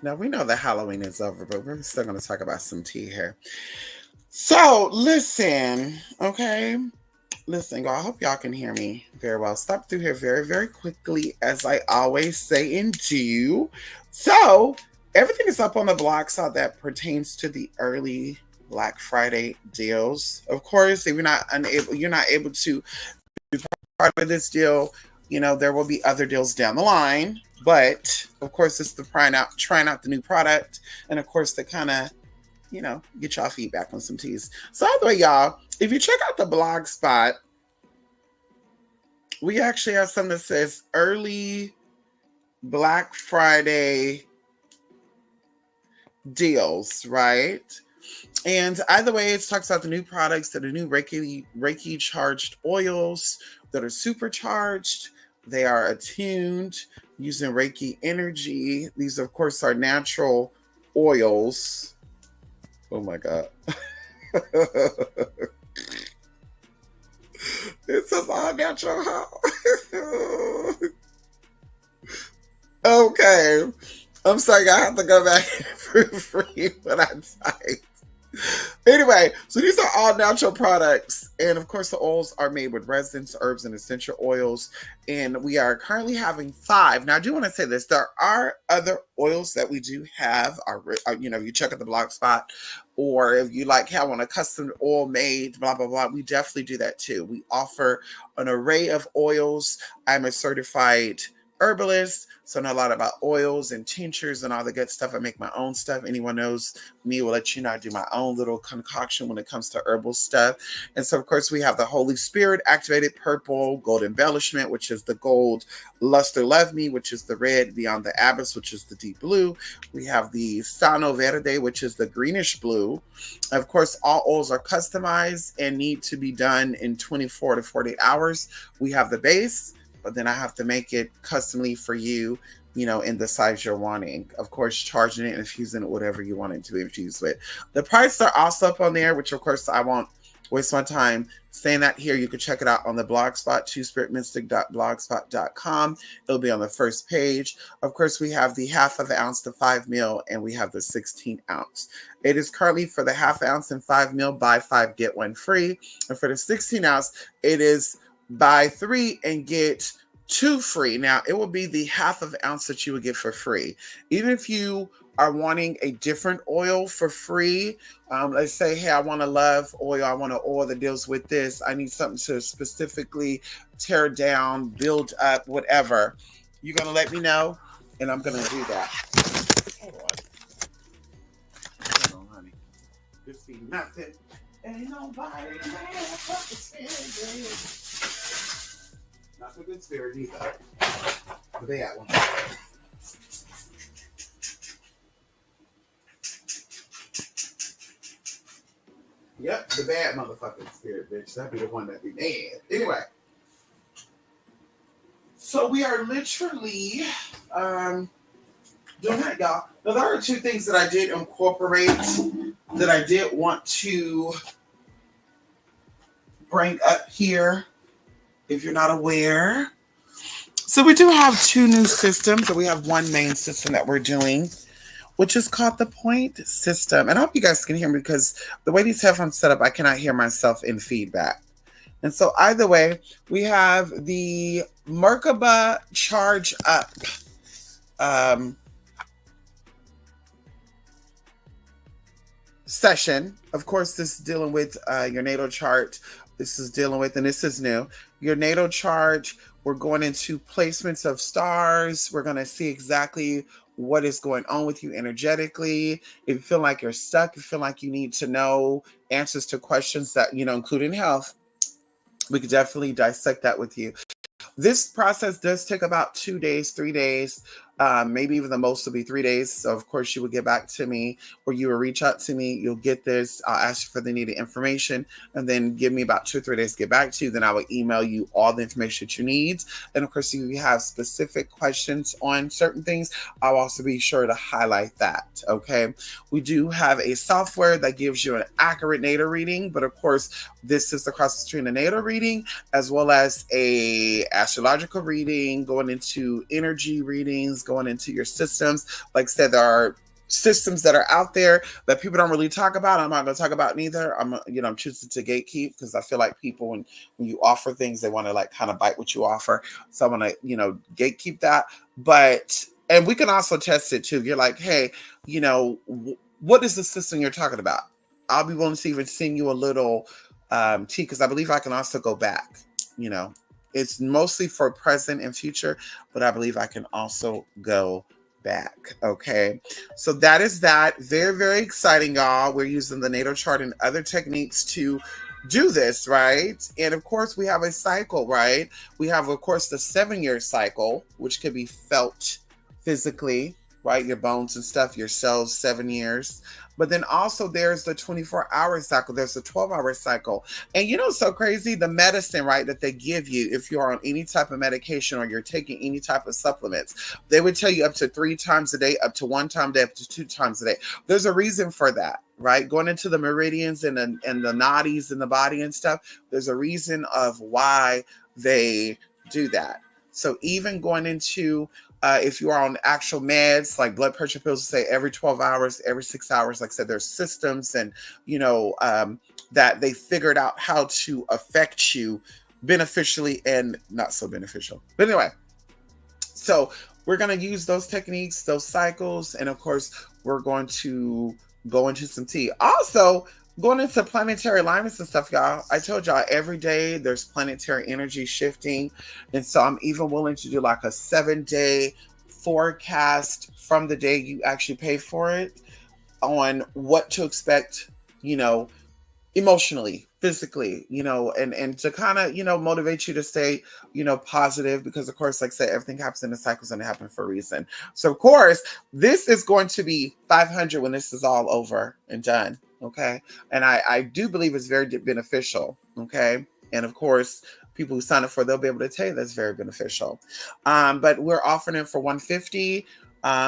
Now we know that Halloween is over, but we're still going to talk about some tea here. So listen, okay? Listen, y'all, I hope y'all can hear me very well. Stop through here very, very quickly, as I always say and do. So everything is up on the blog side that pertains to the early Black Friday deals. Of course, if you're not able to be part of this deal, there will be other deals down the line. But of course, it's the trying out the new product, and of course, the kind of get y'all feedback on some teas. So, by the way, y'all, if you check out the blog spot, we actually have something that says early Black Friday deals, right? And either way, it talks about the new products that are new Reiki charged oils that are supercharged. They are attuned using Reiki energy. These, of course, are natural oils. Oh my God. This is all natural. Okay. I'm sorry, I have to go back and proofread what I typed. Anyway, so these are all natural products. And of course, the oils are made with resins, herbs, and essential oils. And we are currently having 5. Now, I do want to say this. There are other oils that we do have. If you check out the blog spot, or if you want a custom oil made, blah, blah, blah, we definitely do that too. We offer an array of oils. I'm a certified herbalist, so I know a lot about oils and tinctures and all the good stuff. I make my own stuff. Anyone knows me will let you know I do my own little concoction when it comes to herbal stuff. And so, of course, we have the Holy Spirit activated purple, gold embellishment, which is the gold, luster love me, which is the red, beyond the abyss, which is the deep blue. We have the Sano Verde, which is the greenish blue. Of course, all oils are customized and need to be done in 24 to 48 hours. We have the base, but then I have to make it customly for you, in the size you're wanting. Of course, charging it and infusing it whatever you want it to be infused with. The prices are also up on there, which of course I won't waste my time saying that here. You can check it out on the blog spot, twospiritmystic.blogspot.com. It'll be on the first page. Of course, we have the 1/2 ounce to 5 ml, and we have the 16 ounce. It is currently for the 1/2 ounce and 5 ml, buy 5, get 1 free. And for the 16 ounce, it is buy 3 and get 2 free. Now, it will be the 1/2 ounce that you would get for free. Even if you are wanting a different oil for free, let's say, hey, I want a love oil. I want an oil that deals with this. I need something to specifically tear down, build up, whatever. You're going to let me know, and I'm going to do that. Hold on. Hold on, honey. This be nothing. Ain't nobody not the good spirit either. The bad one. Yep, the bad motherfucking spirit, bitch. That'd be the one that be mad. Anyway. So we are literally doing that, y'all. Now, there are 2 things that I did incorporate that I did want to bring up here, if you're not aware. So we do have 2 new systems, and we have 1 main system that we're doing, which is called the Point System. And I hope you guys can hear me, because the way these headphones set up, I cannot hear myself in feedback. And so either way, we have the Merkaba Charge Up session. Of course, this is dealing with your natal chart. This is dealing with, and this is new, your natal chart. We're going into placements of stars. We're going to see exactly what is going on with you energetically. If you feel like you're stuck, if you feel like you need to know answers to questions that, including health, we could definitely dissect that with you. This process does take about 2 days, 3 days. Maybe even the most will be 3 days. So, of course, you will get back to me, or you will reach out to me. You'll get this. I'll ask you for the needed information, and then give me about 2 or 3 days to get back to you. Then I will email you all the information that you need. And, of course, if you have specific questions on certain things, I'll also be sure to highlight that, okay? We do have a software that gives you an accurate natal reading, but, of course, this is the cross between a natal reading as well as a astrological reading, going into energy readings, going into your systems. Like I said, there are systems that are out there that people don't really talk about. I'm not going to talk about neither. I'm choosing to gatekeep because I feel like people, when you offer things, they want to like kind of bite what you offer. So I'm going to, gatekeep that. But, and we can also test it too. You're like, hey, what is the system you're talking about? I'll be willing to even send you a little tea because I believe I can also go back. It's mostly for present and future, but I believe I can also go back. Okay. So that is that. Very, very exciting, y'all. We're using the natal chart and other techniques to do this, right? And of course, we have a cycle, right? We have, of course, the 7-year cycle, which can be felt physically, right? Your bones and stuff, your cells, 7 years. But then also there's the 24-hour cycle. There's the 12-hour cycle. And so crazy, the medicine, right, that they give you if you're on any type of medication or you're taking any type of supplements, they would tell you up to 3 times a day, up to 1 time a day, up to 2 times a day. There's a reason for that, right? Going into the meridians and the nadis in the body and stuff, there's a reason of why they do that. So even going into if you are on actual meds like blood pressure pills, say every 12 hours, every 6 hours, like I said, there's systems and, that they figured out how to affect you beneficially and not so beneficial. But anyway, so we're going to use those techniques, those cycles, and of course, we're going to go into some tea. Also, going into planetary alignments and stuff, y'all. I told y'all every day there's planetary energy shifting. And so I'm even willing to do like a 7-day forecast from the day you actually pay for it on what to expect, emotionally, physically, and to kind of, motivate you to stay, positive because of course, like I said, everything happens in the cycles and it happened for a reason. So of course, this is going to be 500 when this is all over and done. Okay. And I do believe it's very beneficial. Okay. And of course, people who sign up for, they'll be able to tell you that's very beneficial. But we're offering it for $150.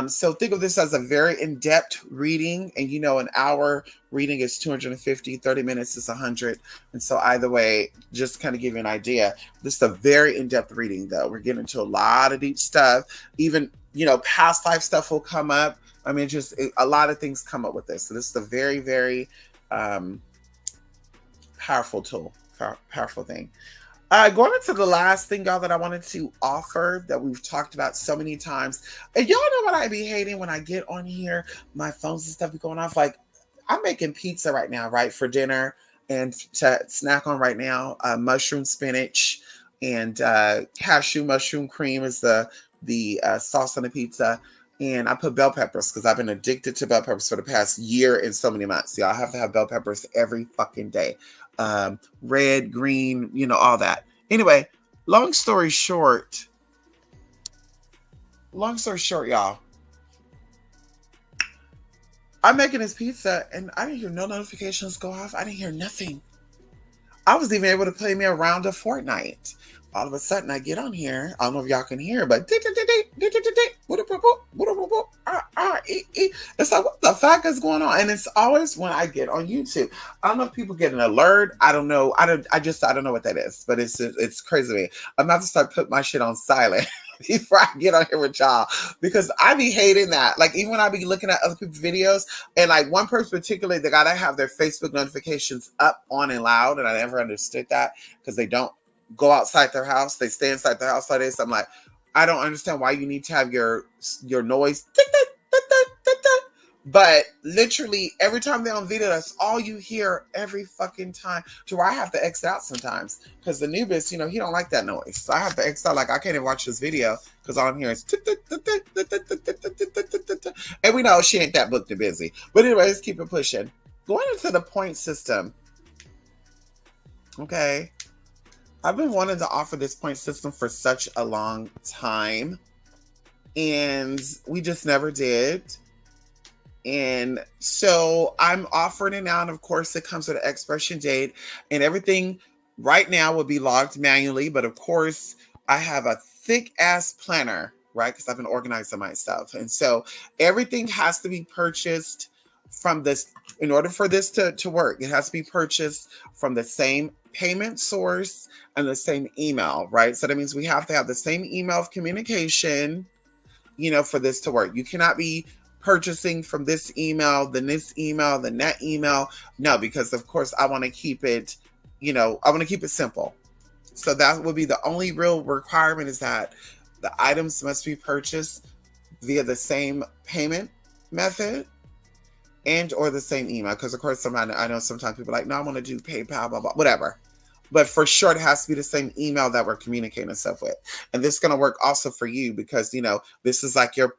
So think of this as a very in-depth reading, and an hour reading is 250, 30 minutes is 100. And so either way, just kind of give you an idea. This is a very in-depth reading though. We're getting into a lot of deep stuff. Even, past life stuff will come up. I mean, just a lot of things come up with this. So this is a very, very powerful tool, powerful thing. Going into the last thing, y'all, that I wanted to offer that we've talked about so many times. And y'all know what I be hating when I get on here, my phones and stuff be going off. Like, I'm making pizza right now, right, for dinner and to snack on right now. Mushroom spinach and cashew mushroom cream is the sauce on the pizza. And I put bell peppers because I've been addicted to bell peppers for the past year and so many months. Y'all have to have bell peppers every fucking day. Red, green, all that. Anyway, long story short, y'all, I'm making this pizza and I didn't hear no notifications go off. I didn't hear nothing. I was even able to play me a round of Fortnite. All of a sudden I get on here. I don't know if y'all can hear, but it's like, what the fuck is going on? And it's always when I get on YouTube. I don't know if people get an alert. I don't know. I don't know what that is, but it's crazy to me. I'm about to start putting my shit on silent before I get on here with y'all because I be hating that. Like even when I be looking at other people's videos and like one person particularly, they gotta have their Facebook notifications up, on, and loud, and I never understood that because they don't go outside their house. They stay inside their house like this. I'm like, I don't understand why you need to have your noise. But literally every time they're on video, that's all you hear every fucking time. To where I have to exit out sometimes because the Nubis, he don't like that noise. So I have to exit out. Like I can't even watch this video because all I'm hearing is and we know she ain't that booked and busy. But anyway, let's keep it pushing. Going into the point system. Okay. I've been wanting to offer this point system for such a long time, and we just never did. And so I'm offering it now, and of course it comes with an expiration date, and everything right now will be logged manually, but of course I have a thick ass planner, right? Because I've been organizing myself. And so everything has to be purchased from this, in order for this to work, it has to be purchased from the same payment source and the same email, right? So that means we have to have the same email of communication, for this to work. You cannot be purchasing from this email, then this email, then that email. No, because of course I want to keep it, I want to keep it simple. So that would be the only real requirement, is that the items must be purchased via the same payment method and or the same email. Because of course, I know sometimes people are like, no, I want to do PayPal, blah, blah, whatever. But for sure, it has to be the same email that we're communicating and stuff with. And this is going to work also for you, because, this is like your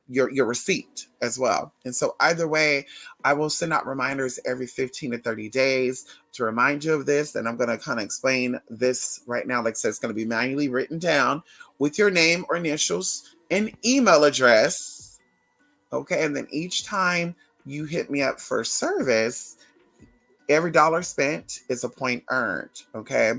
receipt as well. And so either way, I will send out reminders every 15 to 30 days to remind you of this. And I'm going to kind of explain this right now. Like I said, it's going to be manually written down with your name or initials and email address. Okay. And then each time you hit me up for service, every dollar spent is a point earned. Okay.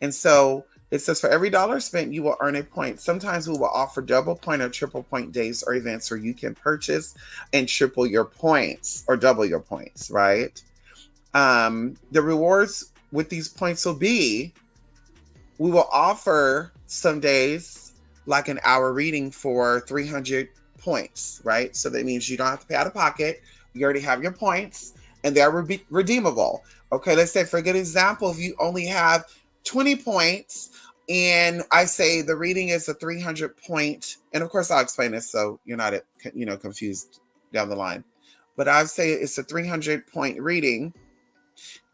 And so it says for every dollar spent, you will earn a point. Sometimes we will offer double point or triple point days or events where you can purchase and triple your points or double your points, right? The rewards with these points will be, we will offer some days like an hour reading for 300 points, right? So that means you don't have to pay out of pocket. You already have your points, and they're redeemable. Okay, let's say for a good example, if you only have 20 points and I say the reading is a 300 point, and of course I'll explain this so you're not, confused down the line. But I'd say it's a 300 point reading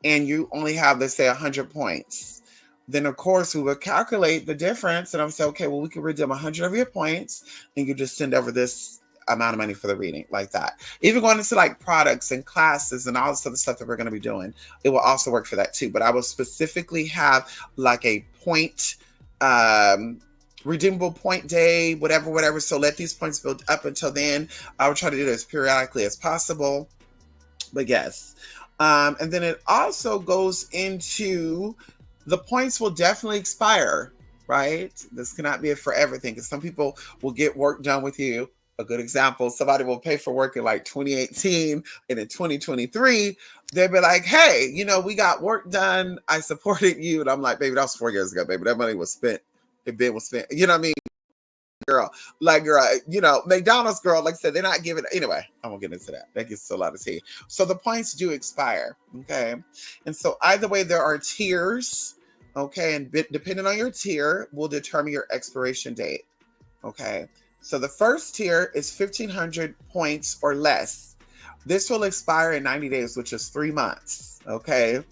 and you only have, let's say, 100 points. Then of course we would calculate the difference, and I'm saying, okay, well, we can redeem 100 of your points and you just send over this amount of money for the reading, like that. Even going into like products and classes and all this other stuff that we're going to be doing, it will also work for that too. But I will specifically have like a point, redeemable point day, whatever. So let these points build up until then. I will try to do this periodically as possible. But yes. And then it also goes into, the points will definitely expire, right? This cannot be a forever thing, because some people will get work done with you. A good example, somebody will pay for work in like 2018, and in 2023, they'll be like, hey, we got work done. I supported you. And I'm like, baby, that was 4 years ago, baby. That money was spent. It was spent. You know what I mean? Girl, McDonald's, girl, like I said, they're not giving. Anyway, I won't get into that. That gets a lot of tea. So the points do expire. Okay. And so either way, there are tiers. Okay. And depending on your tier will determine your expiration date. Okay. So the first tier is 1,500 points or less. This will expire in 90 days, which is 3 months. Okay.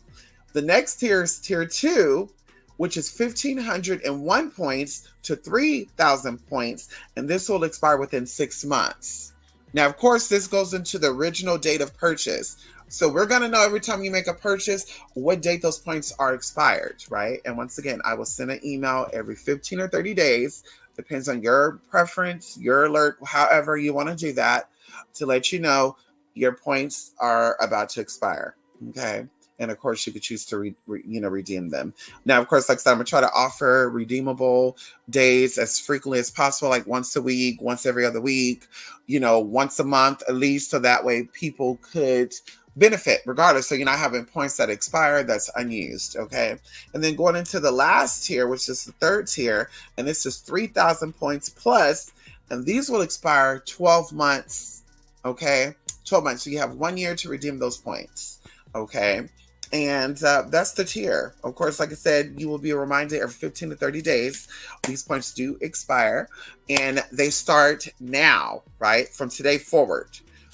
The next tier is tier 2, which is 1,501 points to 3,000 points. And this will expire within 6 months. Now, of course, this goes into the original date of purchase. So we're going to know every time you make a purchase what date those points are expired, right? And once again, I will send an email every 15 or 30 days. Depends on your preference, your alert, however you want to do that, to let you know your points are about to expire. Okay. And of course, you could choose to redeem them. Now, of course, like I said, I'm going to try to offer redeemable days as frequently as possible, like once a week, once every other week, once a month at least. So that way people could benefit regardless. So you're not having points that expire that's unused. Okay. And then going into the last tier, which is the third tier, and this is 3,000 points plus, and these will expire 12 months. Okay. 12 months. So you have 1 year to redeem those points. Okay. And that's the tier. Of course, like I said, you will be reminded every 15 to 30 days. These points do expire, and they start now, right? From today forward.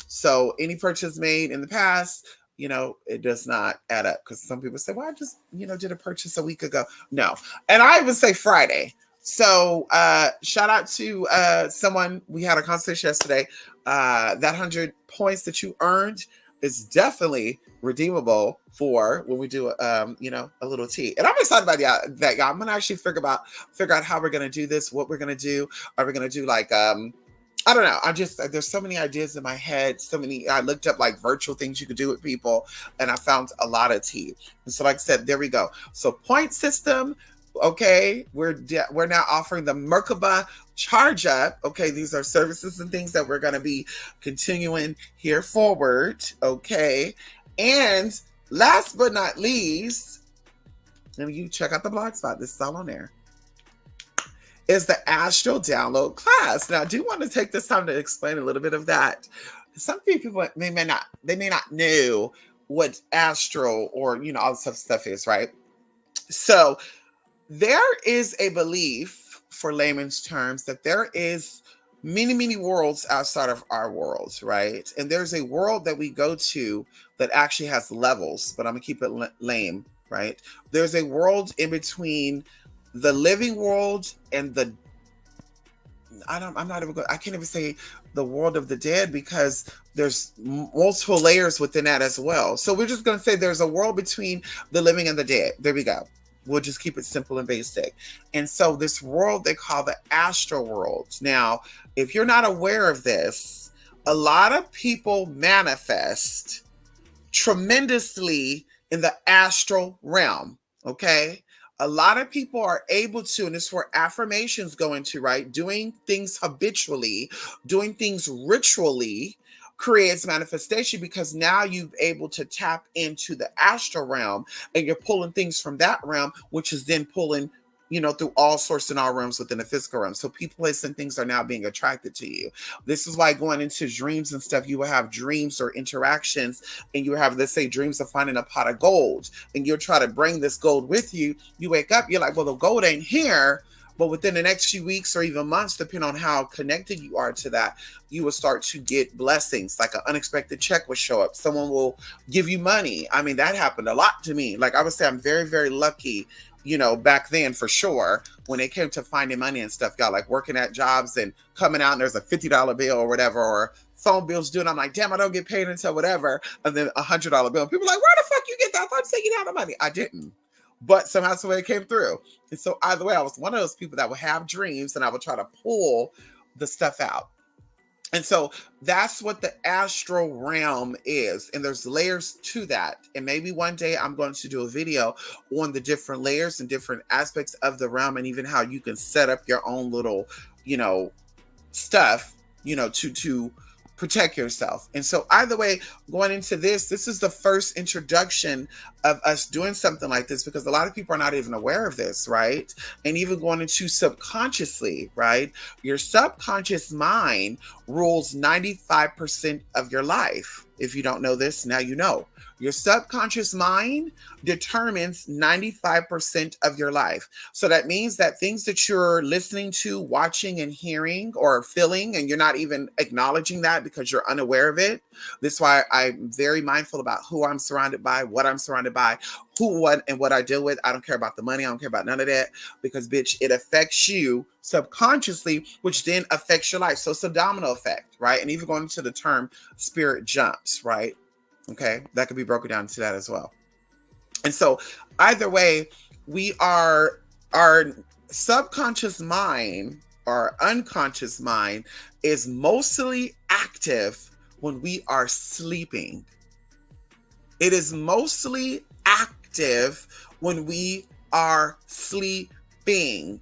So any purchase made in the past, it does not add up, because some people say, well, I just, did a purchase a week ago. No. And I even say Friday. So shout out to someone, we had a conversation yesterday. That 100 points that you earned is definitely redeemable for when we do a little tea. And I'm excited about that, y'all. I'm gonna actually figure out how we're gonna do this, what we're gonna do. Are we gonna do like I don't know. There's so many ideas in my head. I looked up like virtual things you could do with people, and I found a lot of tea. And so like I said, there we go. So point system. Okay, we're now offering the Merkaba Charge Up. Okay, these are services and things that we're going to be continuing here forward. Okay, and last but not least, let you check out the blog spot. This is all on there. is the Astral Download class. Now, I do want to take this time to explain a little bit of that. Some people may not know what astral or all this stuff is, right? So there is a belief, for layman's terms, that there is many worlds outside of our worlds, right? And there's a world that we go to that actually has levels, but I'm gonna keep it lame, right? There's a world in between the living world and the I can't even say the world of the dead, because there's multiple layers within that as well. So we're just going to say there's a world between the living and the dead. There we go. We'll just keep it simple and basic. And so this world they call the astral world. Now, if you're not aware of this, a lot of people manifest tremendously in the astral realm. Okay. A lot of people are able to, and this is where affirmations go into, right? Doing things habitually, doing things ritually creates manifestation, because now you're able to tap into the astral realm and you're pulling things from that realm, which is then pulling, through all sorts and all realms within the physical realm. So people, places, and things are now being attracted to you. This is why going into dreams and stuff, you will have dreams or interactions, and you have, let's say, dreams of finding a pot of gold, and you'll try to bring this gold with you. You wake up, you're like, well, the gold ain't here. But within the next few weeks or even months, depending on how connected you are to that, you will start to get blessings, like an unexpected check will show up. Someone will give you money. I mean, that happened a lot to me. Like I would say, I'm very, very lucky, back then for sure, when it came to finding money and stuff, y'all, like working at jobs and coming out and there's a $50 bill or whatever, or phone bills due. And I'm like, damn, I don't get paid until whatever. And then $100 bill. And people are like, where the fuck you get that? I thought you said you had the money. I didn't. But somehow some way it came through. And so either way, I was one of those people that would have dreams and I would try to pull the stuff out. And so that's what the astral realm is. And there's layers to that. And maybe one day I'm going to do a video on the different layers and different aspects of the realm, and even how you can set up your own little, stuff, to protect yourself. And so either way, going into this is the first introduction of us doing something like this, because a lot of people are not even aware of this, right? And even going into subconsciously, right? Your subconscious mind rules 95% of your life. If you don't know this, now you know. Your subconscious mind determines 95% of your life. So that means that things that you're listening to, watching, and hearing or feeling, and you're not even acknowledging that because you're unaware of it. This is why I'm very mindful about who I'm surrounded by, what I'm surrounded by, who, what, and what I deal with. I don't care about the money. I don't care about none of that, because, bitch, it affects you subconsciously, which then affects your life. So it's a domino effect, right? And even going into the term spirit jumps, right? Okay, that could be broken down into that as well. And so either way, our subconscious mind, our unconscious mind, is mostly active when we are sleeping. It is mostly active when we are sleeping.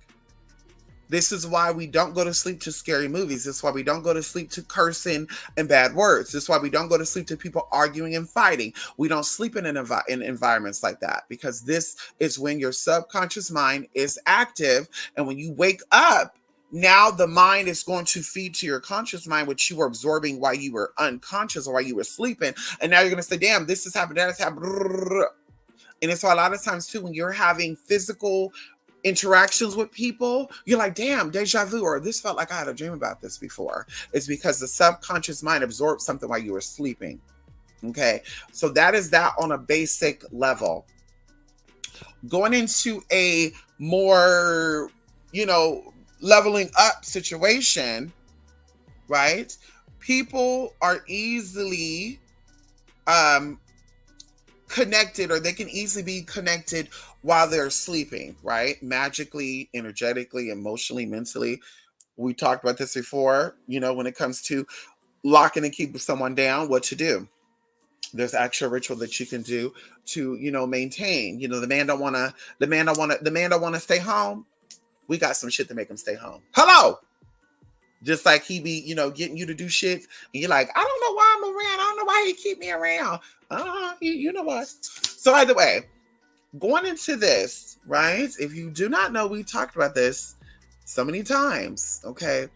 This is why we don't go to sleep to scary movies. This is why we don't go to sleep to cursing and bad words. This is why we don't go to sleep to people arguing and fighting. We don't sleep in environments like that, because this is when your subconscious mind is active. And when you wake up, now the mind is going to feed to your conscious mind, which you were absorbing while you were unconscious or while you were sleeping. And now you're going to say, damn, this has happened, that has happened. And it's why a lot of times too, when you're having physical interactions with people, you're like, damn, deja vu, or this felt like I had a dream about this before. It's because the subconscious mind absorbed something while you were sleeping. Okay, so that is that on a basic level. Going into a more, leveling up situation, right? People are easily connected, or they can easily be connected while they're sleeping, right? Magically, energetically, emotionally, mentally. We talked about this before, when it comes to locking and keeping someone down, what to do. There's actual ritual that you can do to, maintain. The man don't want to stay home. We got some shit to make him stay home. Hello. Just like he be, getting you to do shit. And you're like, I don't know why I'm around. I don't know why he keep me around. You know what? So either way, going into this, right? If you do not know, we talked about this. so many times. Okay.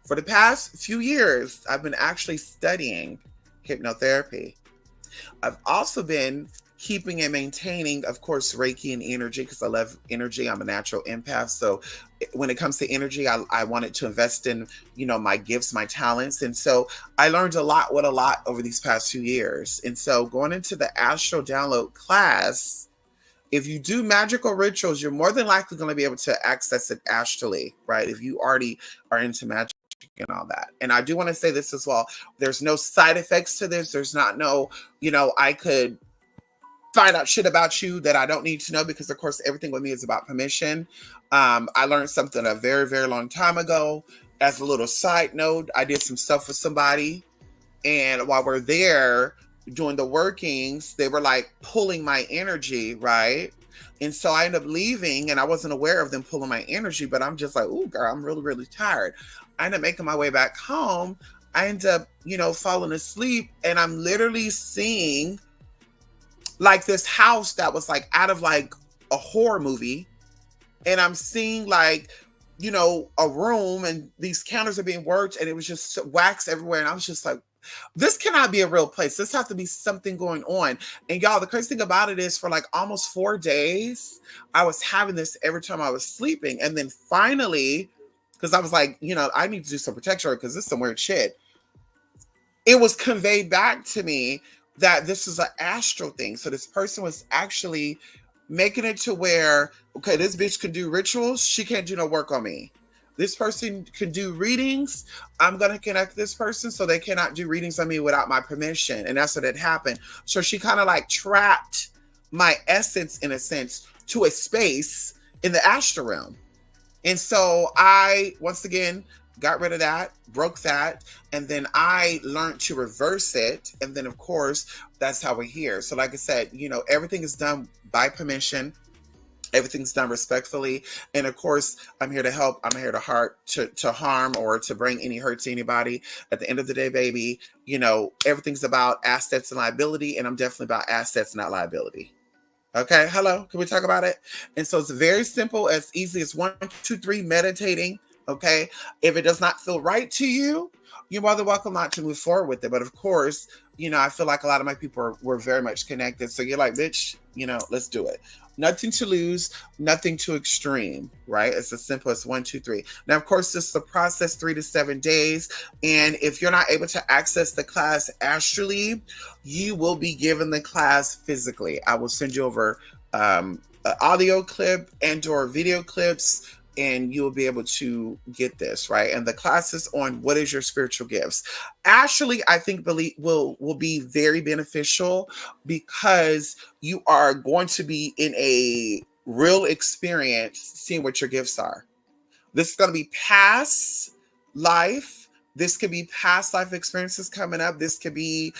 For the past few years, I've been actually studying hypnotherapy. I've also been keeping and maintaining, of course, Reiki and energy because I love energy. I'm a natural empath. So when it comes to energy, I wanted to invest in, my gifts, my talents. And so I learned a lot over these past few years. And so going into the Astral Download class, if you do magical rituals, you're more than likely going to be able to access it astrally, right? If you already are into magic and all that. And I do want to say this as well. There's no side effects to this. There's not I could find out shit about you that I don't need to know because, of course, everything with me is about permission. I learned something a very, very long time ago. As a little side note, I did some stuff with somebody. And while we're there doing the workings, they were like pulling my energy, right? And so I ended up leaving and I wasn't aware of them pulling my energy, but I'm just like, ooh, girl, I'm really, really tired. I ended up making my way back home. I ended up, falling asleep and I'm literally seeing like this house that was like out of like a horror movie. And I'm seeing like, a room and these counters are being worked and it was just wax everywhere. And I was just like, this cannot be a real place. This has to be something going on. And y'all, the crazy thing about it is for like almost 4 days, I was having this every time I was sleeping. And then finally, because I was like, I need to do some protection because this is some weird shit. It was conveyed back to me that this is an astral thing. So this person was actually making it to where, okay, this bitch can do rituals. She can't do no work on me. This person can do readings. I'm going to connect this person so they cannot do readings on me without my permission. And that's what had happened. So she kind of like trapped my essence, in a sense, to a space in the astral realm. And so I, once again, got rid of that, broke that, and then I learned to reverse it. And then, of course, that's how we're here. So like I said, everything is done by permission. Everything's done respectfully. And of course, I'm here to help. I'm here to harm or to bring any hurt to anybody. At the end of the day, baby, everything's about assets and liability. And I'm definitely about assets, not liability. Okay. Hello. Can we talk about it? And so it's very simple, as easy as 1, 2, 3, meditating. Okay. If it does not feel right to you, you're more than welcome not to move forward with it. But of course, I feel like a lot of my people were very much connected. So you're like, bitch, let's do it. Nothing to lose, nothing too extreme, right? It's as simple as 1, 2, 3. Now, of course, this is the process, 3 to 7 days. And if you're not able to access the class astrally, you will be given the class physically. I will send you over an audio clip and or video clips, and you will be able to get this, right? And the class is on what is your spiritual gifts. Actually, I think will be very beneficial because you are going to be in a real experience seeing what your gifts are. This is going to be past life. This could be past life experiences coming up. This could be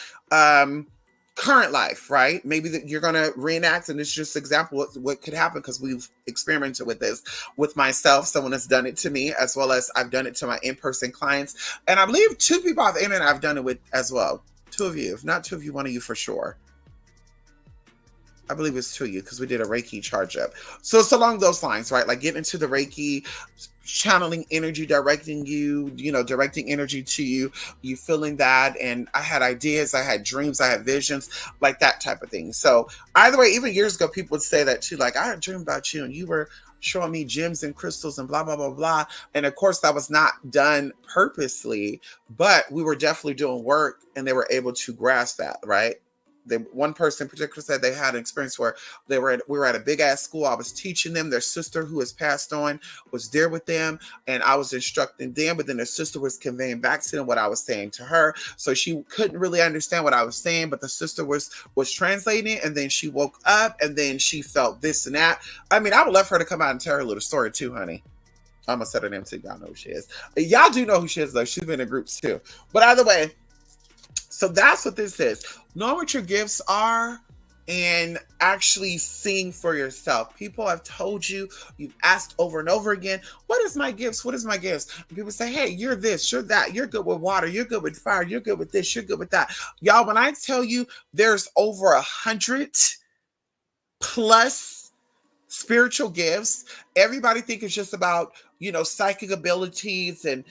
current life, right? Maybe that you're going to reenact, and it's just an example of what could happen because we've experimented with this with myself. Someone has done it to me, as well as I've done it to my in-person clients. And I believe 2 people off the internet I've done it with as well. 2 of you, if not 2 of you, 1 of you for sure. I believe it's 2 of you because we did a Reiki charge up. So it's along those lines, right? Like getting into the Reiki, channeling energy, directing you, directing energy to you, you feeling that. And I had ideas, I had dreams, I had visions, like that type of thing. So either way, even years ago, people would say that too. Like, I had a dream about you and you were showing me gems and crystals and blah, blah, blah, blah. And of course, that was not done purposely, but we were definitely doing work and they were able to grasp that, right? One person in particular said they had an experience where we were at a big ass school. I was teaching them. Their sister, who has passed on, was there with them, and I was instructing them. But then their sister was conveying back to them what I was saying to her, so she couldn't really understand what I was saying. But the sister was translating it, and then she woke up, and then she felt this and that. I mean, I would love for her to come out and tell her a little story too, honey. I'm gonna set her name so y'all know who she is. Y'all do know who she is, though. She's been in groups too. But either way. So that's what this is. Know what your gifts are and actually seeing for yourself. People have told you, you've asked over and over again, what is my gifts? What is my gifts? And people say, hey, you're this, you're that, you're good with water, you're good with fire, you're good with this, you're good with that. Y'all, when I tell you there's over 100 plus spiritual gifts. Everybody think it's just about, psychic abilities and,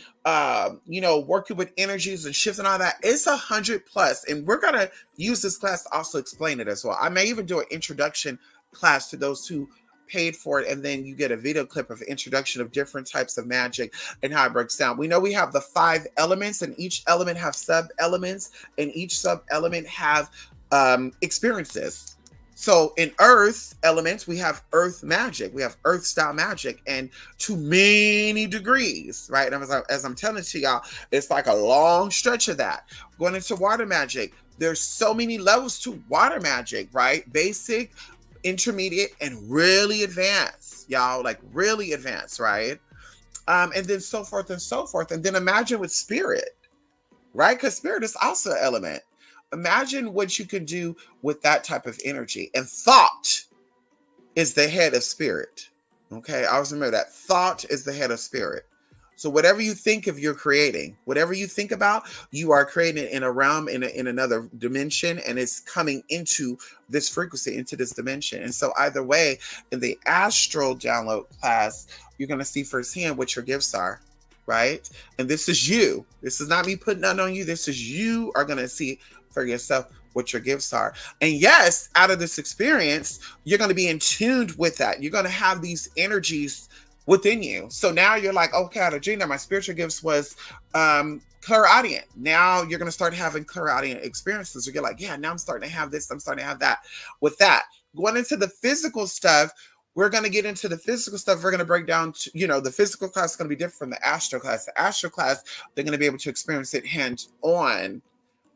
working with energies and shifts and all that. It's 100 plus. And we're going to use this class to also explain it as well. I may even do an introduction class to those who paid for it, and then you get a video clip of introduction of different types of magic and how it breaks down. We know we have the 5 elements, and each element have sub elements, and each sub element have experiences. So in earth elements, we have earth magic, we have earth style magic, and to many degrees, right? And as I'm telling it to y'all, it's like a long stretch of that. Going into water magic, there's so many levels to water magic, right? Basic, intermediate, and really advanced, y'all, like really advanced, right? And then so forth and so forth. And then imagine with spirit, right? Because spirit is also an element. Imagine what you can do with that type of energy. And thought is the head of spirit. Okay, I always remember that. Thought is the head of spirit. So whatever you think of, you're creating. Whatever you think about, you are creating in a realm, in another dimension, and it's coming into this frequency, into this dimension. And so either way, in the astral download class, you're going to see firsthand what your gifts are, right? And this is you. This is not me putting that on you. This is you are going to see for yourself what your gifts are. And yes, out of this experience, you're going to be in tune with that. You're going to have these energies within you. So now you're like, okay, out of Gina, my spiritual gifts was clairaudient. Now you're going to start having clairaudient experiences. You're like, yeah, now I'm starting to have this. I'm starting to have that. With that, going into the physical stuff, we're going to get into the physical stuff. We're going to break down, the physical class is going to be different from the astral class. The astral class, they're going to be able to experience it hands-on.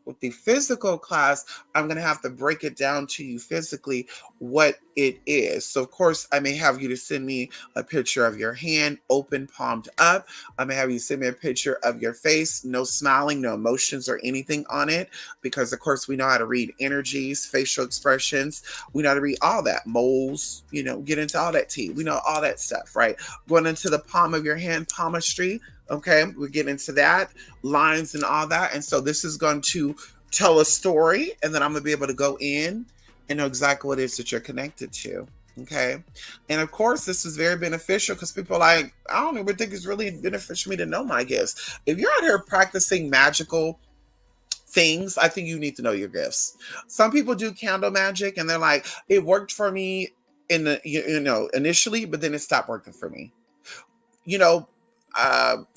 With the physical class, I'm going to have to break it down to you physically what it is. So, of course, I may have you to send me a picture of your hand open, palmed up. I may have you send me a picture of your face, no smiling, no emotions or anything on it. Because, of course, we know how to read energies, facial expressions. We know how to read all that. Moles, get into all that tea. We know all that stuff, right? Going into the palm of your hand, palmistry. Okay, we get into that, lines and all that. And so this is going to tell a story, and then I'm going to be able to go in and know exactly what it is that you're connected to. Okay. And of course, this is very beneficial because people are like, I don't even think it's really beneficial for me to know my gifts. If you're out here practicing magical things, I think you need to know your gifts. Some people do candle magic and they're like, it worked for me in the, initially, but then it stopped working for me.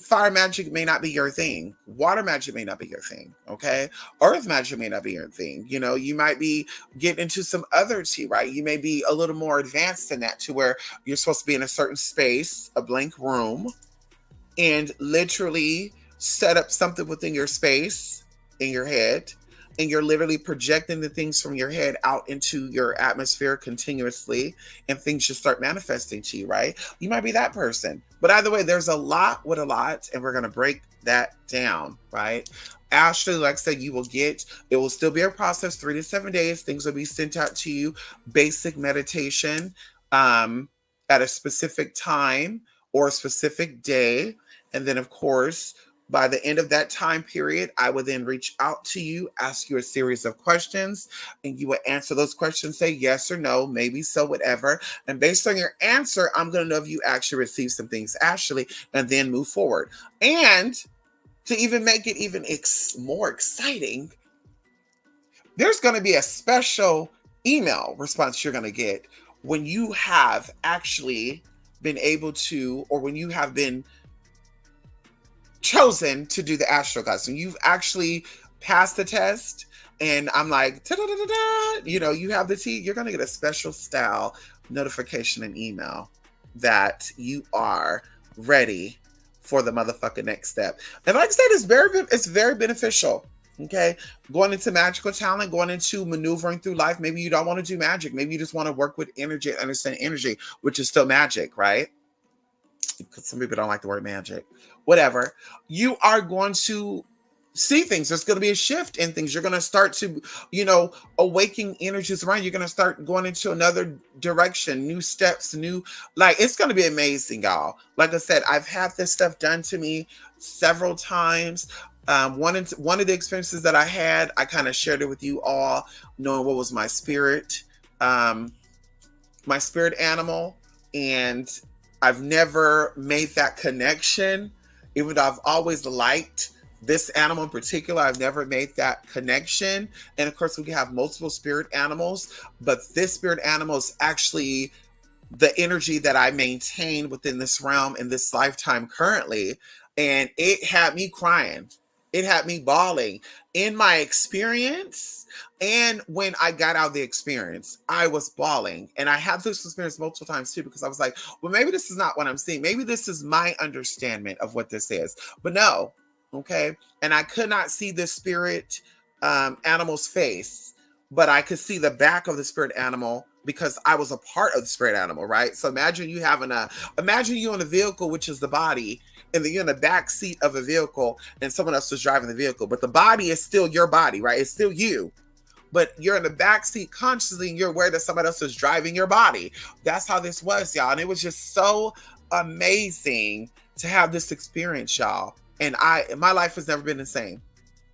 Fire magic may not be your thing. Water magic may not be your thing. Okay. Earth magic may not be your thing. You might be getting into some other tea, right? You may be a little more advanced than that to where you're supposed to be in a certain space, a blank room, and literally set up something within your space in your head. And you're literally projecting the things from your head out into your atmosphere continuously, and things just start manifesting to you, right? You might be that person. But either way, there's a lot with a lot, and we're going to break that down, right? Actually, like I said, it will still be a process, 3 to 7 days. Things will be sent out to you. Basic meditation at a specific time or a specific day. And then, of course, by the end of that time period, I will then reach out to you, ask you a series of questions, and you will answer those questions, say yes or no, maybe so, whatever. And based on your answer, I'm going to know if you actually received some things, actually, and then move forward. And to even make it even more exciting, there's going to be a special email response you're going to get when you have actually been able to, or when you have been chosen to do the astral class, and you've actually passed the test, and I'm like, you have the tea, you're going to get a special style notification and email that you are ready for the motherfucking next step. And like I said, it's very beneficial. Okay. Going into magical talent, going into maneuvering through life. Maybe you don't want to do magic. Maybe you just want to work with energy and understand energy, which is still magic, right? Because some people don't like the word magic. Whatever. You are going to see things. There's going to be a shift in things. You're going to start to, awaken energies around. You're going to start going into another direction, new steps, it's going to be amazing, y'all. Like I said, I've had this stuff done to me several times. One of the experiences that I had, I kind of shared it with you all, knowing what was my spirit. my spirit animal, and I've never made that connection. Even though I've always liked this animal in particular, I've never made that connection. And of course, we can have multiple spirit animals, but this spirit animal is actually the energy that I maintain within this realm in this lifetime currently. And it had me crying. It had me bawling in my experience. And when I got out of the experience, I was bawling. And I had this experience multiple times too, because I was like, well, maybe this is not what I'm seeing. Maybe this is my understanding of what this is. But no, okay. And I could not see the spirit animal's face, but I could see the back of the spirit animal because I was a part of the spirit animal, right? So imagine you imagine you in a vehicle, which is the body, and then you're in the back seat of a vehicle and someone else is driving the vehicle, but the body is still your body, right? It's still you, but you're in the back seat consciously and you're aware that somebody else is driving your body. That's how this was, y'all. And it was just so amazing to have this experience, y'all. And my life has never been the same.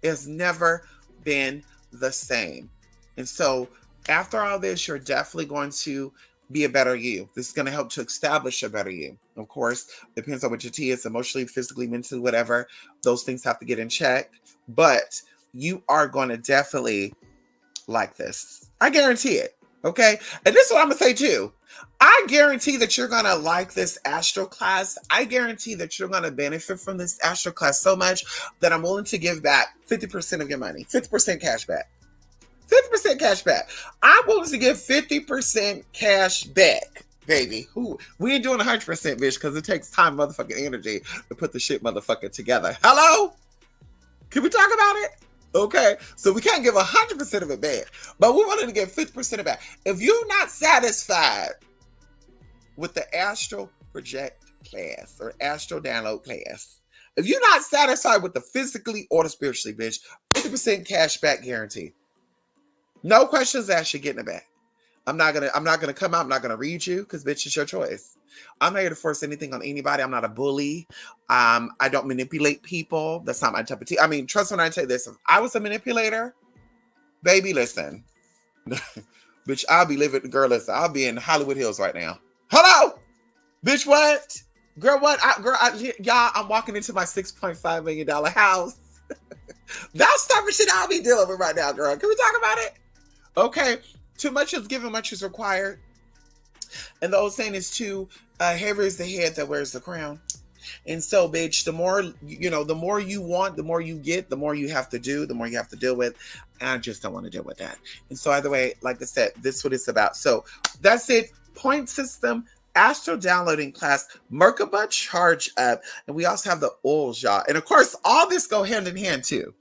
It has never been the same. And so after all this, you're definitely going to be a better you. This is going to help to establish a better you. Of course, depends on what your T is, emotionally, physically, mentally, whatever. Those things have to get in check. But you are going to definitely like this. I guarantee it. Okay? And this is what I'm going to say too. I guarantee that you're going to like this astral class. I guarantee that you're going to benefit from this astral class so much that I'm willing to give back 50% of your money, 50% cash back. 50% cash back. I'm willing to give 50% cash back, baby. We ain't doing 100%, bitch, because it takes time, motherfucking energy to put the shit motherfucking together. Hello? Can we talk about it? Okay, so we can't give 100% of it back, but we wanted to give 50% of it back. If you're not satisfied with the astral project class or astral download class, if you're not satisfied with the physically or the spiritually, bitch, 50% cash back guarantee. No questions asked, you're getting it back. I'm not gonna come out, I'm not gonna read you, because bitch, it's your choice. I'm not here to force anything on anybody. I'm not a bully. I don't manipulate people. That's not my type of tea. I mean, trust when I tell you this. If I was a manipulator, baby, listen. Bitch, I'll be living, girl, listen, I'll be in Hollywood Hills right now. Hello? Bitch, what? Girl, what? Y'all, I'm walking into my $6.5 million house. That's the type of shit I'll be dealing with right now, girl. Can we talk about it? Okay. Too much is given, much is required. And the old saying is too, heavy is the head that wears the crown. And so, bitch, the more you want, the more you get, the more you have to do, the more you have to deal with. And I just don't want to deal with that. And so either way, like I said, this is what it's about. So that's it. Point system, astral downloading class, Merkaba charge up. And we also have the oils, y'all. And of course, all this go hand in hand too.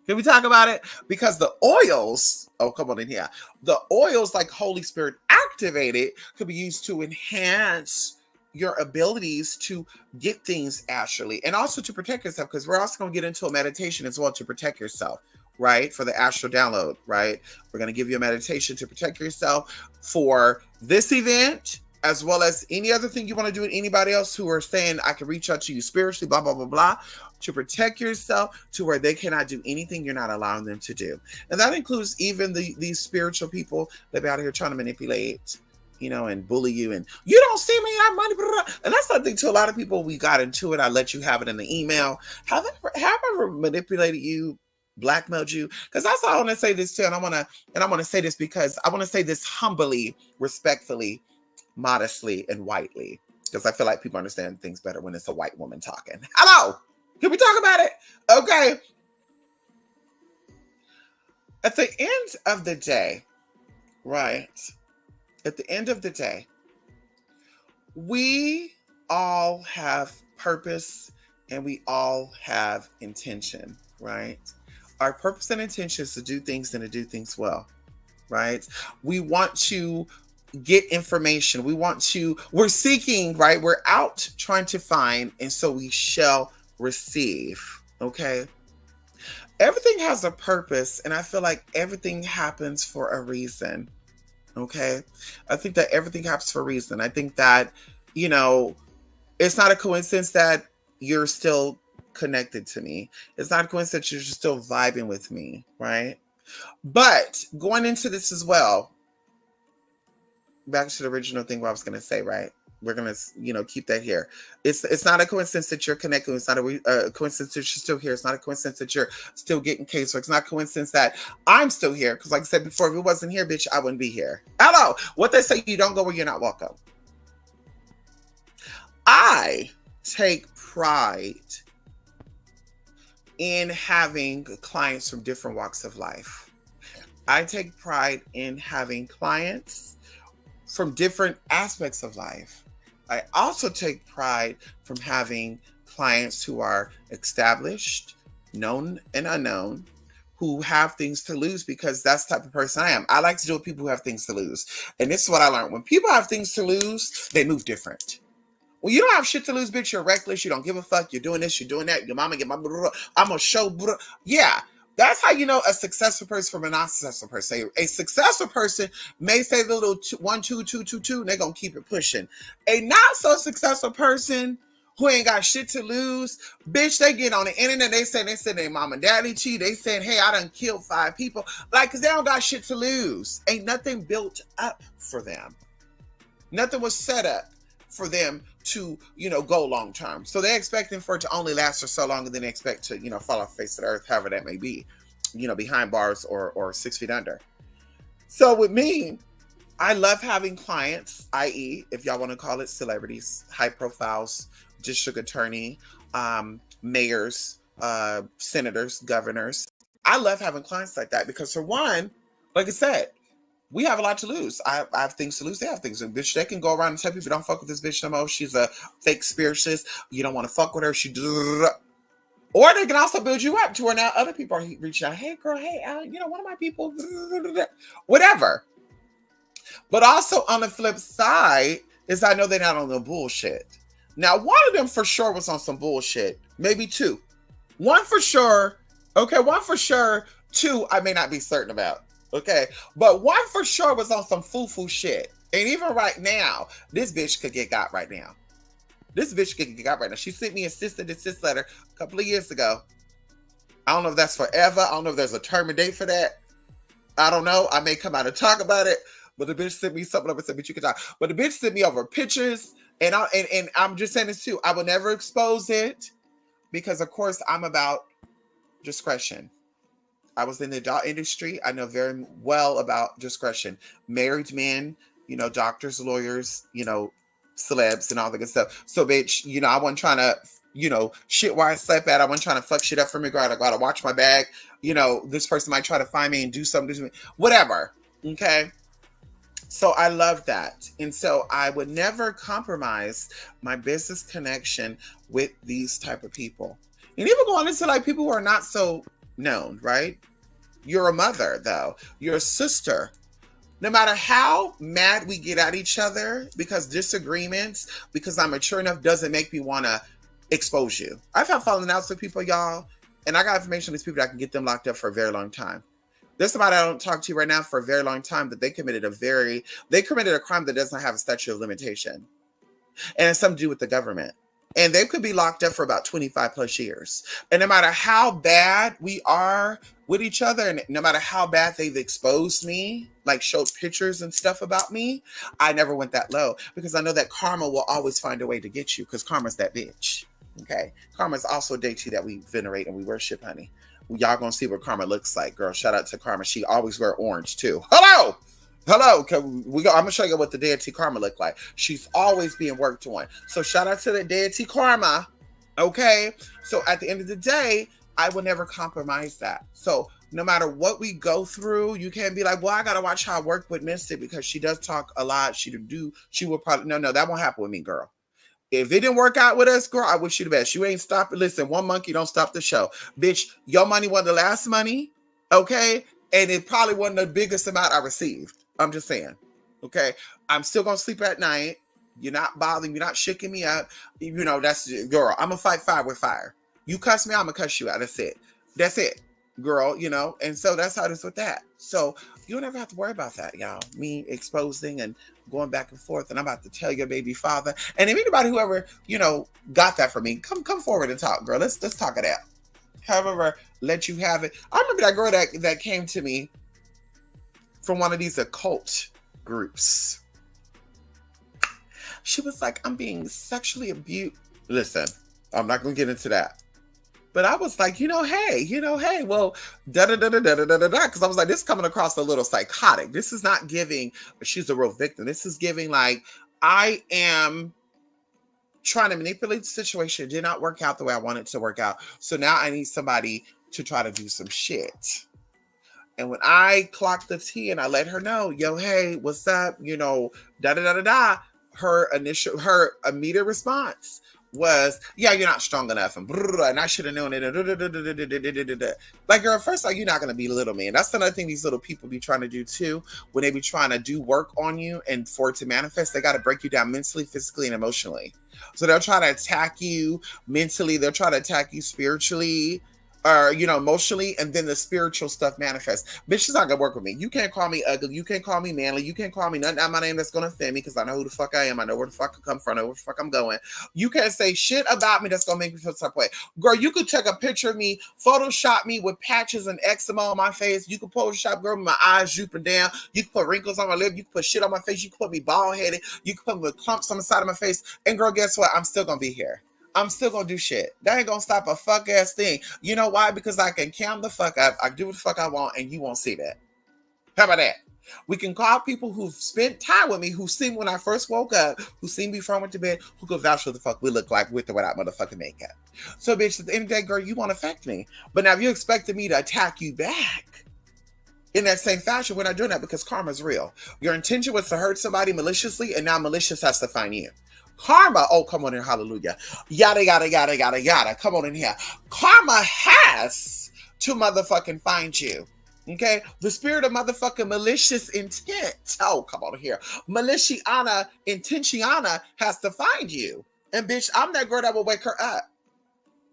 Can we talk about it? Because the oils, oh, come on in here. The oils, like Holy Spirit activated, could be used to enhance your abilities to get things astrally and also to protect yourself, because we're also going to get into a meditation as well to protect yourself, right? For the astral download, right? We're going to give you a meditation to protect yourself for this event, as well as any other thing you want to do with anybody else who are saying, I can reach out to you spiritually, blah, blah, blah, blah, to protect yourself to where they cannot do anything you're not allowing them to do. And that includes even these spiritual people that be out here trying to manipulate, and bully you, and you don't see me, I have money, blah, blah. And that's something to a lot of people. We got into it. I let you have it in the email. Have I ever manipulated you, blackmailed you? Because that's all I want to say this too. And I want to say this because I want to say this humbly, respectfully, modestly, and whitely, because I feel like people understand things better when it's a white woman talking. Hello, can we talk about it? Okay. At the end of the day, right? At the end of the day, we all have purpose and we all have intention, right? Our purpose and intention is to do things and to do things well, right? We want to get information. We're seeking, right? We're out trying to find, and so we shall receive, okay? Everything has a purpose, and I feel like everything happens for a reason, okay? I think that everything happens for a reason. I think that, it's not a coincidence that you're still connected to me. It's not a coincidence you're just still vibing with me, right? But going into this as well, back to the original thing what I was going to say, right? We're going to, keep that here. It's not a coincidence that you're connected. It's not a coincidence that you're still here. It's not a coincidence that you're still getting casework. It's not a coincidence that I'm still here. Because like I said before, if it wasn't here, bitch, I wouldn't be here. Hello. What they say, you don't go where you're not welcome. I take pride in having clients from different walks of life. I take pride in having clients from different aspects of life. I also take pride from having clients who are established, known and unknown, who have things to lose, because that's the type of person I am. I like to deal with people who have things to lose. And this is what I learned. When people have things to lose, they move different. When you don't have shit to lose, bitch, you're reckless. You don't give a fuck. You're doing this, you're doing that. Your mama get my, I'm gonna show, yeah. That's how you know a successful person from a non-successful person. A successful person may say the little 1, 2, 2, 2, 2, and they're going to keep it pushing. A not-so-successful person who ain't got shit to lose, bitch, they get on the internet, they say their mom and daddy cheat. They saying, hey, I done killed 5 people. Like, because they don't got shit to lose. Ain't nothing built up for them. Nothing was set up for them to, go long term. So they're expecting for it to only last for so long, and then they expect to, fall off the face of the earth, however that may be, behind bars or 6 feet under. So with me, I love having clients, i.e., if y'all want to call it celebrities, high profiles, district attorney, mayors, senators, governors. I love having clients like that because, for one, like I said, we have a lot to lose. I have things to lose. They have things. And bitch, they can go around and tell people, don't fuck with this bitch no more. She's a fake spiritualist. You don't want to fuck with her. Or they can also build you up to where now other people are reaching out. Hey, girl. Hey, one of my people. Whatever. But also on the flip side is I know they're not on the bullshit. Now, one of them for sure was on some bullshit. Maybe 2. One for sure. Okay, one for sure. 2, I may not be certain about. Okay, but one for sure was on some foo-foo shit. And even right now, this bitch could get got right now. This bitch could get got right now. She sent me a cease and desist letter a couple of years ago. I don't know if that's forever. I don't know if there's a term and date for that. I don't know. I may come out and talk about it. But the bitch sent me something over and said, bitch, you can talk. But the bitch sent me over pictures. And I'm just saying this too. I will never expose it because, of course, I'm about discretion. I was in the adult industry. I know very well about discretion. Married men, doctors, lawyers, celebs and all that good stuff. So, bitch, I wasn't trying to, shit where I slept at. I wasn't trying to fuck shit up for me. I gotta watch my bag. This person might try to find me and do something to me. Whatever. Okay. So I love that. And so I would never compromise my business connection with these type of people. And even going into like people who are not so known, right? You're a mother, though. You're a sister. No matter how mad we get at each other because disagreements, because I'm mature enough, doesn't make me want to expose you. I've had falling outs with people, y'all, and I got information on these people that can get them locked up for a very long time. There's somebody I don't talk to right now for a very long time that they committed a crime that doesn't have a statute of limitation. And it's something to do with the government. And they could be locked up for about 25 plus years. And no matter how bad we are with each other, and no matter how bad they've exposed me, like showed pictures and stuff about me, I never went that low because I know that karma will always find a way to get you because karma's that bitch. Okay. Karma's also a deity that we venerate and we worship, honey. Y'all gonna see what karma looks like, girl. Shout out to Karma. She always wear orange too. Hello. I'm gonna show you what the deity Karma look like. She's always being worked on. So shout out to the deity Karma. Okay. So at the end of the day, I will never compromise that. So no matter what we go through, you can't be like, well, I gotta watch how I work with Mystic because she does talk a lot. She will probably no, that won't happen with me, girl. If it didn't work out with us, girl, I wish you the best. You ain't stopping. Listen, one monkey don't stop the show. Bitch, your money wasn't the last money, okay? And it probably wasn't the biggest amount I received. I'm just saying, okay? I'm still going to sleep at night. You're not bothering. You're not shaking me up. That's, girl, I'm going to fight fire with fire. You cuss me, I'm going to cuss you out. That's it, girl, And so that's how it is with that. So you don't ever have to worry about that, y'all. Me exposing and going back and forth. And I'm about to tell your baby father. And if anybody who ever, got that from me, come forward and talk, girl. Let's talk it out. However, let you have it. I remember that girl that came to me from one of these occult groups. She was like, I'm being sexually abused. Listen, I'm not going to get into that. But I was like, hey, well, da da da da da da da da, because I was like, this is coming across a little psychotic. This is not giving, she's a real victim. This is giving like, I am trying to manipulate the situation. It did not work out the way I wanted it to work out. So now I need somebody to try to do some shit. And when I clocked the tea and I let her know, yo, hey, what's up? Da da da da da. Her immediate response was, yeah, you're not strong enough, and I should have known it. Like, girl, first, like, you're not gonna belittle me, and that's another thing these little people be trying to do too. When they be trying to do work on you, and for it to manifest, they got to break you down mentally, physically, and emotionally. So they'll try to attack you mentally, they'll try to attack you spiritually, or emotionally, and then the spiritual stuff manifests. Bitch, is not gonna work with me. You can't call me ugly, you can't call me manly, you can't call me nothing out my name that's gonna offend me, because I know who the fuck I am, I know where the fuck I come from, I know where the fuck I'm going. You can't say shit about me that's gonna make me feel some way. Girl, you could take a picture of me, Photoshop me with patches and eczema on my face, you could Photoshop girl with my eyes drooping down, you can put wrinkles on my lip, you can put shit on my face, you can put me bald headed, you can put me with clumps on the side of my face, and girl, guess what? I'm still gonna be here. I'm still gonna do shit. That ain't gonna stop a fuck ass thing. You know why? Because I can cam the fuck up. I do what the fuck I want, and you won't see that. How about that? We can call people who've spent time with me, who seen me when I first woke up, who seen me before I went to bed, who could vouch for the fuck we look like with or without motherfucking makeup. So, bitch, at the end of the day, girl, you won't affect me. But now, if you expected me to attack you back in that same fashion, we're not doing that, because karma's real. Your intention was to hurt somebody maliciously, and now malicious has to find you. Karma, oh, come on in, hallelujah. Yada, yada, yada, yada, yada. Come on in here. Karma has to motherfucking find you. Okay? The spirit of motherfucking malicious intent. Oh, come on here. Maliciana, intentiana has to find you. And bitch, I'm that girl that will wake her up.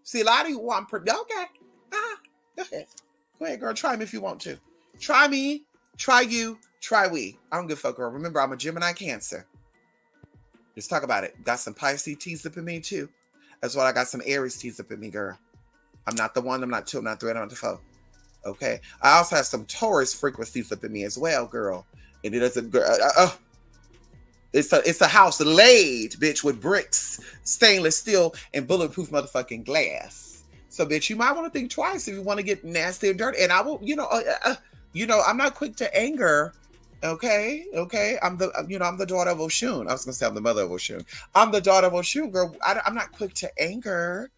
See, a lot of you want, okay. Go ahead. Go ahead, girl. Try me if you want to. Try me, try you, try we. I don't give a fuck, girl. Remember, I'm a Gemini Cancer. Let's talk about it. Got some Pisces teased up in me too. That's why I got some Aries teased up in me, girl. I'm not the 1, I'm not 2, I'm not 3, I'm not the 4. Okay. I also have some Taurus frequencies up in me as well, girl. And it doesn't. It's a house laid, bitch, with bricks, stainless steel, and bulletproof motherfucking glass. So, bitch, you might want to think twice if you want to get nasty and dirty. And I will, I'm not quick to anger. Okay. I'm the daughter of Oshun. I was gonna say I'm the mother of Oshun. I'm the daughter of Oshun, girl. I'm not quick to anger,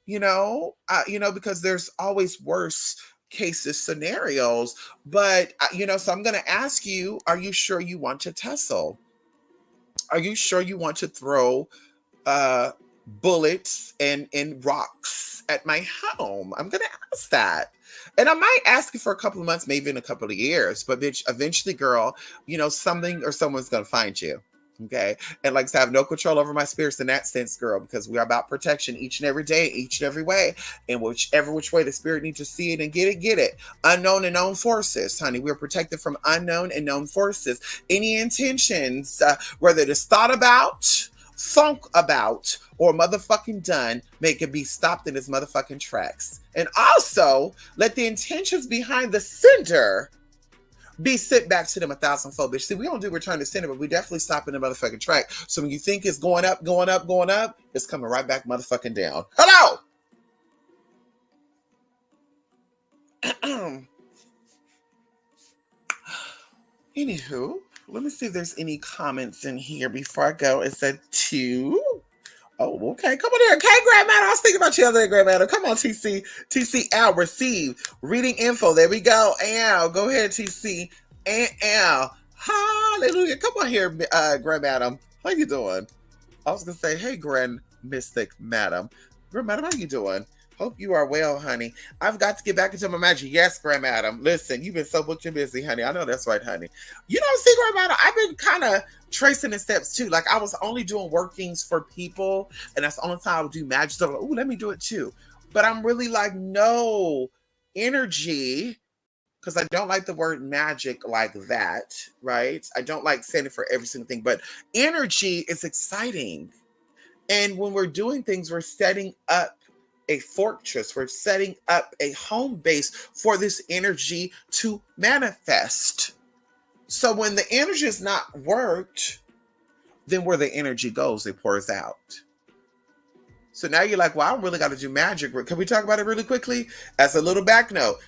because there's always worse cases, scenarios. But so I'm gonna ask you: are you sure you want to tussle? Are you sure you want to throw bullets and rocks at my home? I'm gonna ask that. And I might ask you for a couple of months, maybe in a couple of years, but bitch, eventually, girl, something or someone's going to find you. Okay. And like I said, I have no control over my spirits in that sense, girl, because we are about protection each and every day, each and every way. And which way the spirit needs to see it and get it. Unknown and known forces, honey. We're protected from unknown and known forces. Any intentions, whether it is thought about, thunk about, or motherfucking done, make it be stopped in its motherfucking tracks. And also, let the intentions behind the sender be sent back to them 1,000-fold, bitch. See, we don't do return to sender, but we definitely stop in the motherfucking track. So when you think it's going up, it's coming right back motherfucking down. Hello! Anywho, let me see if there's any comments in here before I go. It said 2. Oh, okay. Come on here. Okay, Grand Matter. I was thinking about you the other day, Grand Matter. Come on, TC. TC Al, receive. Reading info. There we go. Al, go ahead, TC. And Al. Hallelujah. Come on here, Grand Madam. How you doing? I was going to say, hey, Grand Mystic Madam. Grand Madam, how you doing? Hope you are well, honey. I've got to get back into my magic. Yes, Grand Madam. Listen, you've been so booked and busy, honey. I know that's right, honey. See, Grand Madam, I've been kind of tracing the steps too. Like, I was only doing workings for people, and that's the only time I would do magic. So I'm like, ooh, let me do it too. But I'm really like, no, energy, because I don't like the word magic like that, right? I don't like saying it for every single thing, but energy is exciting. And when we're doing things, we're setting up a fortress. We're setting up a home base for this energy to manifest. So when the energy is not worked, then where the energy goes, it pours out. So now you're like, well, I really got to do magic. Can we talk about it really quickly? As a little back note,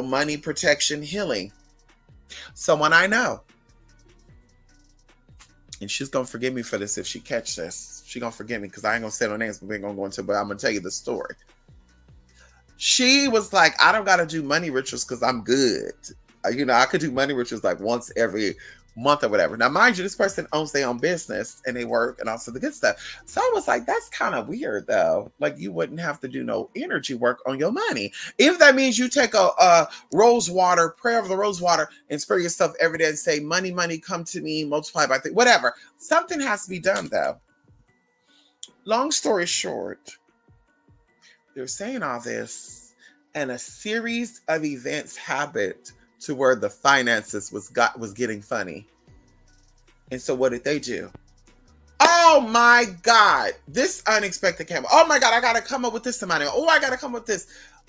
money, protection, healing. Someone I know, and she's going to forgive me for this if she catch this. She's going to forgive me because I ain't going to say no names, but we ain't going to go into it, but I'm going to tell you the story. She was like, I don't got to do money rituals because I'm good. I could do money rituals like once every month or whatever. Now, mind you, this person owns their own business and they work and also the good stuff. So I was like, that's kind of weird though. Like you wouldn't have to do no energy work on your money. If that means you take a rose water, prayer of the rose water and spray yourself every day and say, money, money, come to me, multiply by three, whatever. Something has to be done though. Long story short, they're saying all this and a series of events happened to where the finances was getting funny. And so what did they do? Oh my God, this unexpected came. Oh my God, I got to come up with this amount. Oh, I got to come up with this.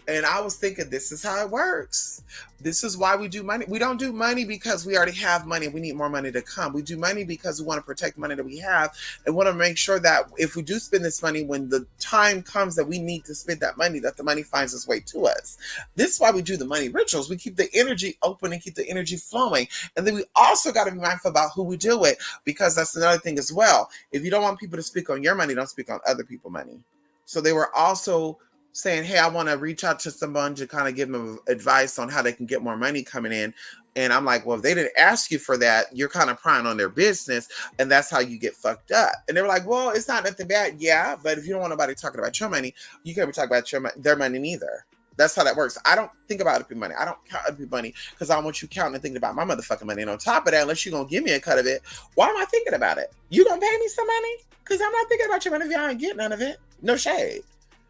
And I was thinking, this is how it works. This is why we do money. We don't do money because we already have money. We need more money to come. We do money because we want to protect money that we have and want to make sure that if we do spend this money, when the time comes that we need to spend that money, that the money finds its way to us. This is why we do the money rituals. We keep the energy open and keep the energy flowing. And then we also got to be mindful about who we deal with, because that's another thing as well. If you don't want people to speak on your money, don't speak on other people's money. So they were also saying, hey, I want to reach out to someone to kind of give them advice on how they can get more money coming in. And I'm like, well, if they didn't ask you for that, you're kind of prying on their business. And that's how you get fucked up. And they were like, well, it's not nothing bad. Yeah, but if you don't want nobody talking about your money, you can't be talking about their money neither. That's how that works. I don't think about other people's money. I don't count other people's money because I don't want you counting and thinking about my motherfucking money. And on top of that, unless you're going to give me a cut of it, why am I thinking about it? You going to pay me some money? Because I'm not thinking about your money if y'all ain't getting none of it. No shade.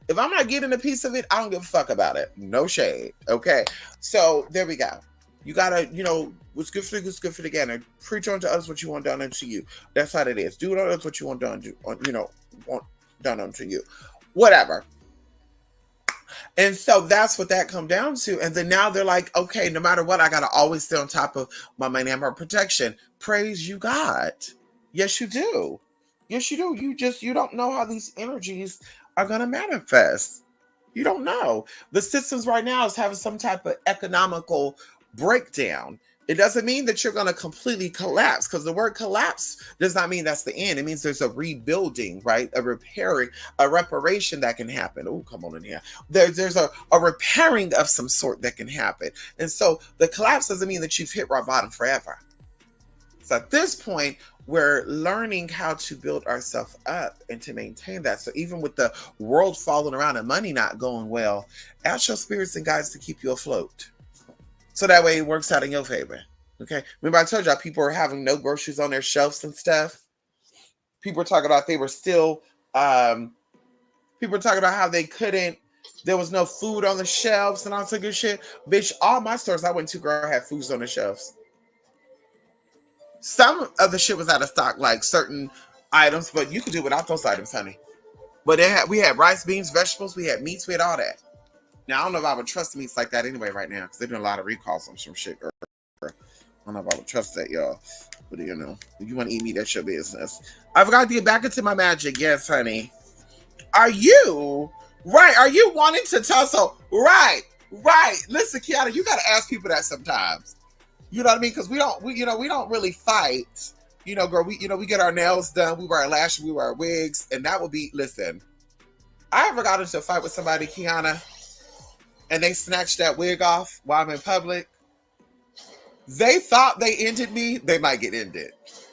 If I'm not getting a piece of it, I don't give a fuck about it. No shade. Okay. So there we go. You gotta, what's good for the good is good for the gander. Preach unto others what you want done unto you. That's how it is. Do unto others what you want done want done unto you. Whatever. And so that's what that come down to. And then now they're like, okay, no matter what, I gotta always stay on top of my money and my protection. Praise you, God. Yes, you do. Yes, you do. You don't know how these energies are going to manifest. You don't know. The systems right now is having some type of economical breakdown. It doesn't mean that you're going to completely collapse, because the word collapse does not mean that's the end. It means there's a rebuilding, right? A reparation that can happen. Oh, come on in here. There's a repairing of some sort that can happen. And so the collapse doesn't mean that you've hit rock bottom forever. So at this point, we're learning how to build ourselves up and to maintain that. So even with the world falling around and money not going well, ask your spirits and guides to keep you afloat. So that way it works out in your favor. Okay. Remember I told y'all people are having no groceries on their shelves and stuff. People were talking about they were still, people were talking about how there was no food on the shelves and all that good shit. Bitch, all my stores I went to, girl, had foods on the shelves. Some of the shit was out of stock, like certain items, but you could do without those items, honey. But we had rice, beans, vegetables, we had meats, we had all that. Now, I don't know if I would trust meats like that anyway right now, because they're doing a lot of recalls on some shit. I don't know if I would trust that, y'all. But if you want to eat meat, that's your business. I forgot to get back into my magic. Yes, honey. Are you wanting to tussle? Right. Listen, Kiana, you got to ask people that sometimes. You know what I mean? Because we don't really fight. Girl, we get our nails done. We wear our lashes, we wear our wigs. And that would be, listen, I ever got into a fight with somebody, Kiana, and they snatched that wig off while I'm in public. They thought they ended me. They might get ended.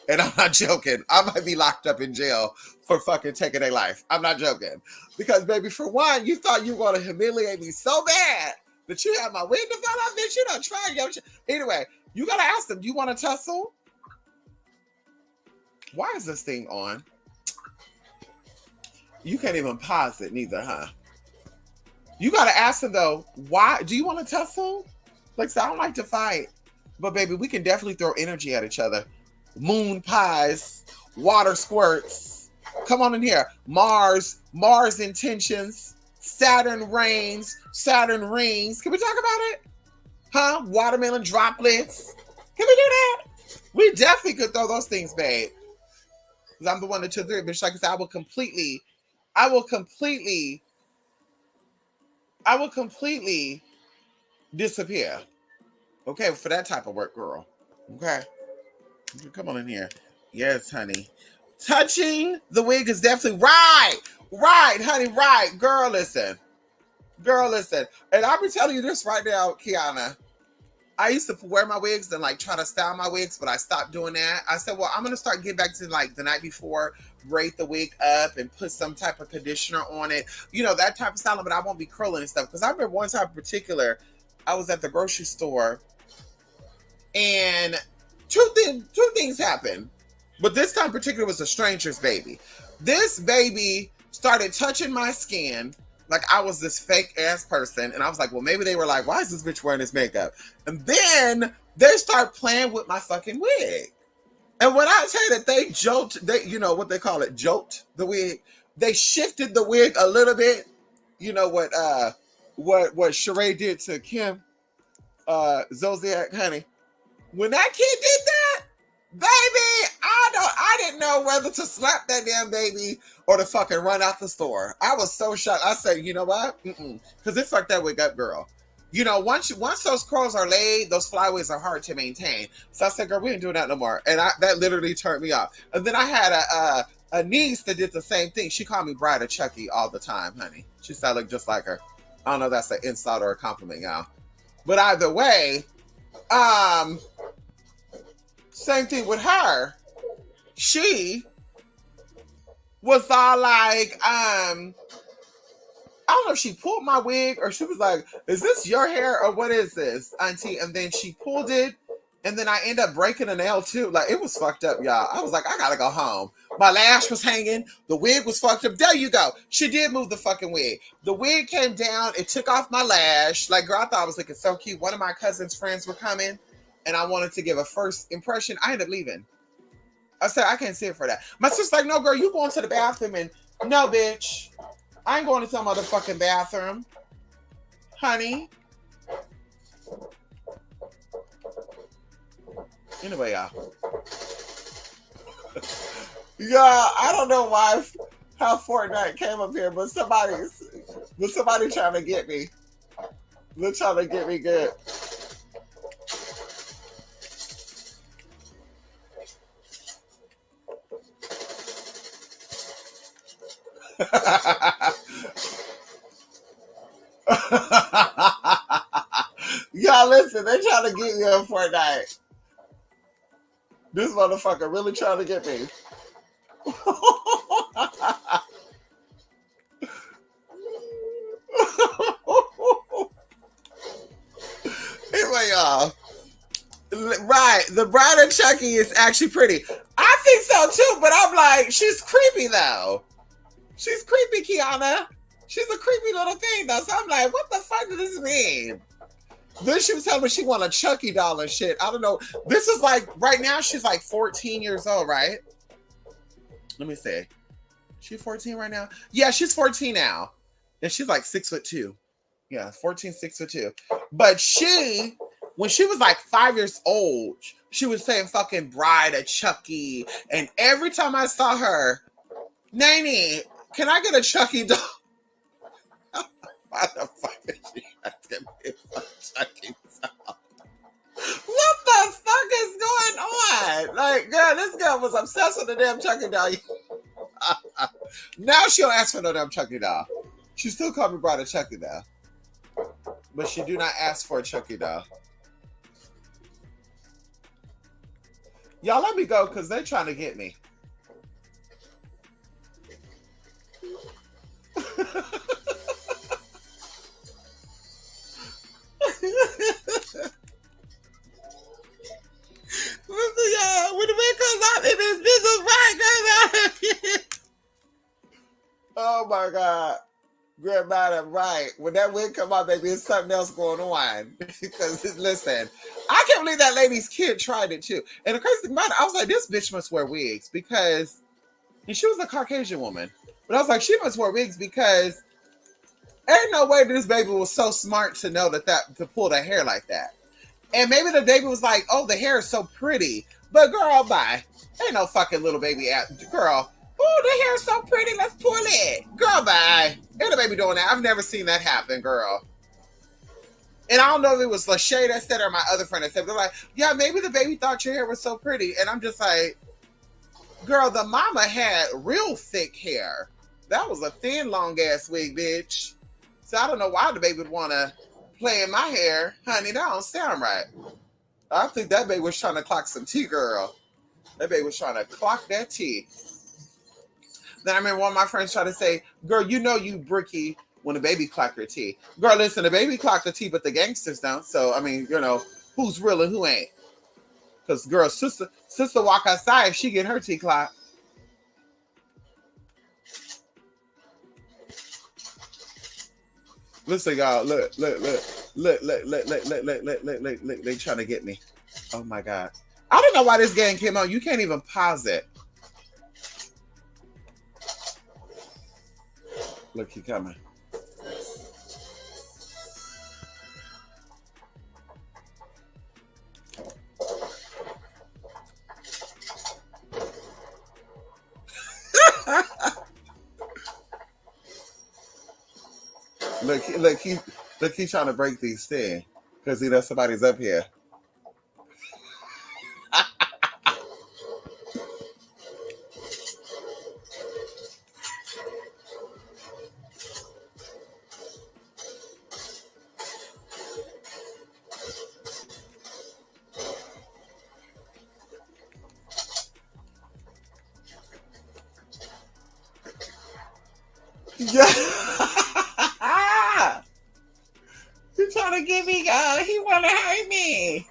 And I'm not joking. I might be locked up in jail for fucking taking their life. I'm not joking. Because, baby, for one, you thought you were going to humiliate me so bad that you had my wig to fall off, bitch. You don't try your shit. Anyway, you got to ask them, do you want to tussle? Why is this thing on? You can't even pause it neither, huh? You got to ask them, though, why? Do you want to tussle? Like, so I don't like to fight. But, baby, we can definitely throw energy at each other. Moon pies, water squirts. Come on in here. Mars intentions, Saturn rains, Saturn rings. Can we talk about it? Huh? Watermelon droplets. Can we do that? We definitely could throw those things, babe. Because I'm the one that took it. Bitch, like I said, I will completely, I will completely disappear. Okay, for that type of work, girl. Okay. Come on in here. Yes, honey. Touching the wig is definitely right. Right, honey, right. Girl, listen. Girl, listen. And I'll be telling you this right now, Kiana. I used to wear my wigs and like try to style my wigs, but I stopped doing that. I said, well, I'm going to start getting back to like the night before, braid the wig up and put some type of conditioner on it. You know, that type of styling, but I won't be curling and stuff. Because I remember one time in particular, I was at the grocery store and two things happened. But this time in particular was a stranger's baby. This baby started touching my skin like I was this fake ass person. And I was like, well, maybe they were like, why is this bitch wearing this makeup? And then they start playing with my fucking wig. And when I say that they jolt, you know what they call it, jolt the wig. They shifted the wig a little bit. You know what Sheree did to Kim Zodiac, honey. When that kid did that, baby, I didn't know whether to slap that damn baby or to fucking run out the store. I was so shocked. I said, you know what? Because it fucked that wig up, girl. You know, once those curls are laid, those flyaways are hard to maintain. So I said, girl, we ain't doing that no more. And that literally turned me off. And then I had a niece that did the same thing. She called me Bride of Chucky all the time, honey. She said I look just like her. I don't know if that's an insult or a compliment, y'all. But either way, same thing with her. She was all like, I don't know if she pulled my wig or she was like, is this your hair or what is this, auntie? And then she pulled it and then I ended up breaking a nail too. Like, it was fucked up, y'all. I was like, I gotta go home. My lash was hanging. The wig was fucked up. There you go. She did move the fucking wig. The wig came down. It took off my lash. Like, girl, I thought I was looking so cute. One of my cousin's friends were coming and I wanted to give a first impression. I ended up leaving. I said, I can't sit for that. My sister's like, no, girl, you going to the bathroom. And no, bitch, I ain't going to some motherfucking bathroom. Honey. Anyway, y'all. Yeah, I don't know how Fortnite came up here, but somebody trying to get me. They're trying to get me good. Y'all listen, they trying to get you in Fortnite. This motherfucker really trying to get me. Anyway, y'all. Right, the Bride of Chucky is actually pretty. I think so too, but I'm like, she's creepy though. She's creepy, Kiana. She's a creepy little thing though. So I'm like, what the fuck does this mean? Then she was telling me she want a Chucky doll and shit. I don't know. This is like, right now she's like 14 years old, right? Let me see. She 14 right now? Yeah, she's 14 now. And she's like 6'2". Yeah, 14, 6'2". But when she was like 5 years old, she was saying fucking Bride of Chucky. And every time I saw her, Nanny, can I get a Chucky doll? Why the fuck is she asking me for Chucky doll? What the fuck is going on? Like, girl, this girl was obsessed with the damn Chucky doll. Now she don't ask for no damn Chucky doll. She still called me Bride of Chucky doll. But she do not ask for a Chucky doll. Y'all let me go because they're trying to get me. Listen, y'all, when the man comes out in this business, right, oh my God. Grandmother, right. When that wig come out, baby, there's something else going on. Because, listen, I can't believe that lady's kid tried it too. And the crazy thing about it, I was like, this bitch must wear wigs because, and she was a Caucasian woman. But I was like, she must wear wigs because ain't no way this baby was so smart to know to pull the hair like that. And maybe the baby was like, oh, the hair is so pretty. But girl, bye. Ain't no fucking little baby out. Girl, oh, the hair's so pretty. Let's pull it. Girl, bye. Ain't the baby doing that. I've never seen that happen, girl. And I don't know if it was Lachey that said or my other friend that said, they're like, yeah, maybe the baby thought your hair was so pretty. And I'm just like, girl, the mama had real thick hair. That was a thin, long ass wig, bitch. So I don't know why the baby would want to play in my hair. Honey, that don't sound right. I think that baby was trying to clock some tea, girl. That baby was trying to clock that tea. Then I remember one of my friends tried to say, girl, you know you bricky when the baby clock her tea. Girl, listen, the baby clock the tea, but the gangsters don't. So, I mean, you know, who's real and who ain't? Because, girl, sister walk outside if she get her tea clock. Listen, y'all, look, they trying to get me. Oh my God. I don't know why this game came on. You can't even pause it. Look, he coming. Look, he's trying to break these things because he knows somebody's up here. Yeah. He's trying to get me, he want to hurt me.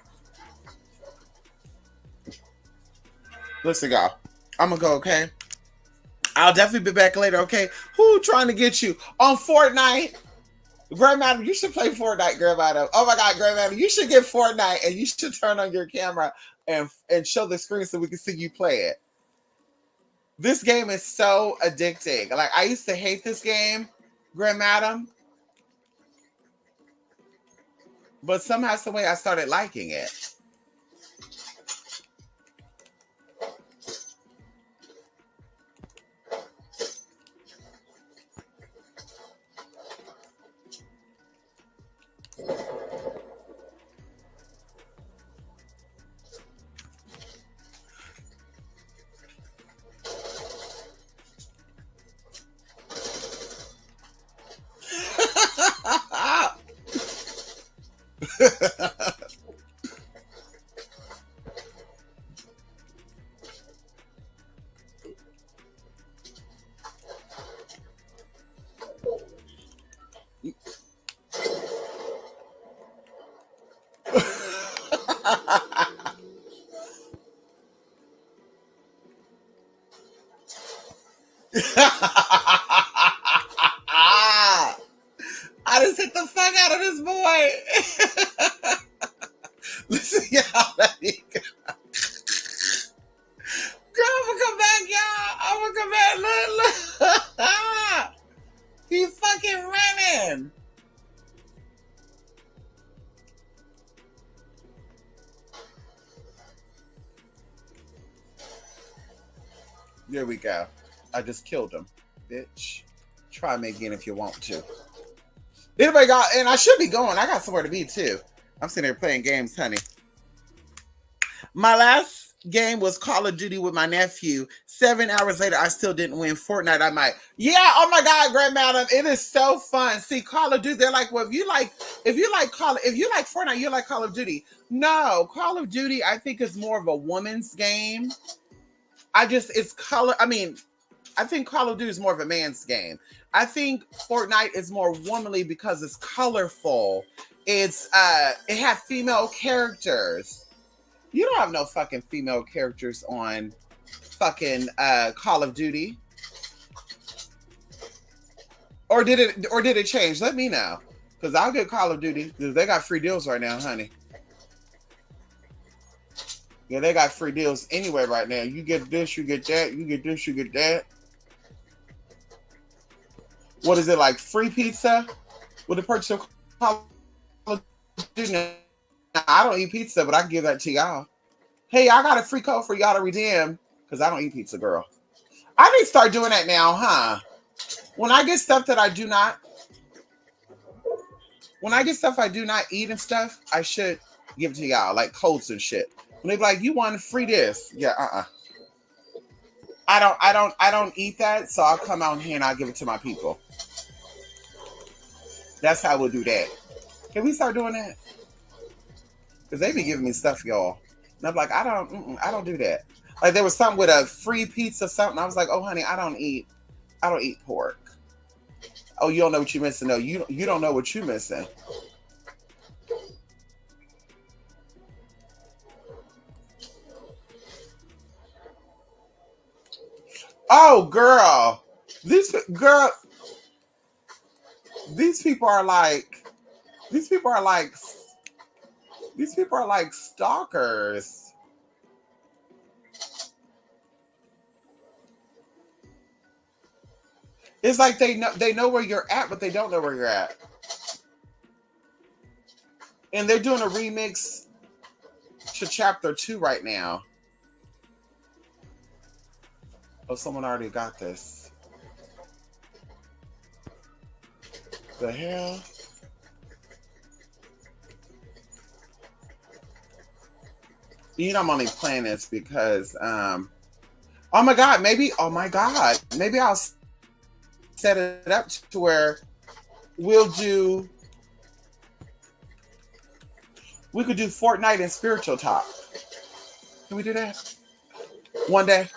Listen, y'all, I'm gonna go, okay? I'll definitely be back later, okay? Who trying to get you on Fortnite? Grandma, you should play Fortnite, Grandma. Oh my God, Grandma, you should get Fortnite and you should turn on your camera and show the screen so we can see you play it. This game is so addicting. Like, I used to hate this game, Grandma, but somehow, some way, I started liking it. I just hit the fuck out of this boy. Listen, y'all, let me go. Girl, I'm gonna come back, y'all. I'm gonna come back. Look. He's fucking running. There we go. I just killed him, bitch. Try me again if you want to. Anybody got, and I should be going. I got somewhere to be too. I'm sitting there playing games, honey. My last game was Call of Duty with my nephew. 7 hours later, I still didn't win. Fortnite, I might. Yeah, oh my God, Grandma, it is so fun. See, Call of Duty, they're like, well, if you like Fortnite, you like Call of Duty. No, Call of Duty, I think is more of a woman's game. I think Call of Duty is more of a man's game. I think Fortnite is more womanly because it's colorful. It has female characters. You don't have no fucking female characters on fucking Call of Duty. Or did it change? Let me know. Because I'll get Call of Duty. Because they got free deals right now, honey. Yeah, they got free deals anyway right now. You get this, you get that. You get this, you get that. What is it, like free pizza with the purchase of Call of Duty? I don't eat pizza, but I can give that to y'all. Hey, I got a free code for y'all to redeem because I don't eat pizza, girl. I need to start doing that now, huh? When I get stuff that I do not, when I get stuff I do not eat and stuff, I should give it to y'all, like codes and shit. When they be like, you want free this? Yeah, I don't eat that, so I'll come out here and I'll give it to my people. That's how we'll do that. Can we start doing that? Because they be giving me stuff, y'all. And I'm like, I don't do that. Like there was something with a free pizza, something. I was like, oh honey, I don't eat pork. Oh, you don't know what you're missing. No, you don't know what you're missing. Oh, girl, these girl, these people are like, these people are like, these people are like stalkers. It's like they know where you're at, but they don't know where you're at. And they're doing a remix to chapter 2 right now. Oh, someone already got this. The hell? You know I'm only playing this because oh my god, maybe I'll set it up to where we could do Fortnite and spiritual talk. Can we do that one day?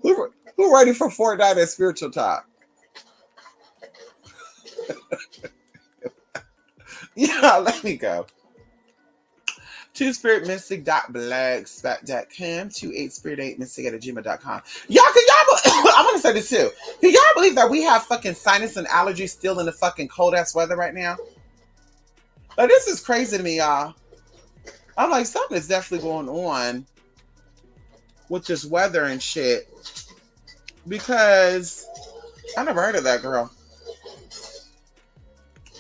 Who ready for Fortnite and spiritual talk? Yeah, let me go. twospiritmystic.blogspot.com 28spirit8mystic@gmail.com. I'm gonna say this too. Can y'all believe that we have fucking sinus and allergies still in the fucking cold ass weather right now? Like this is crazy to me, y'all. I'm like, something is definitely going on with this weather and shit. Because I never heard of that, girl.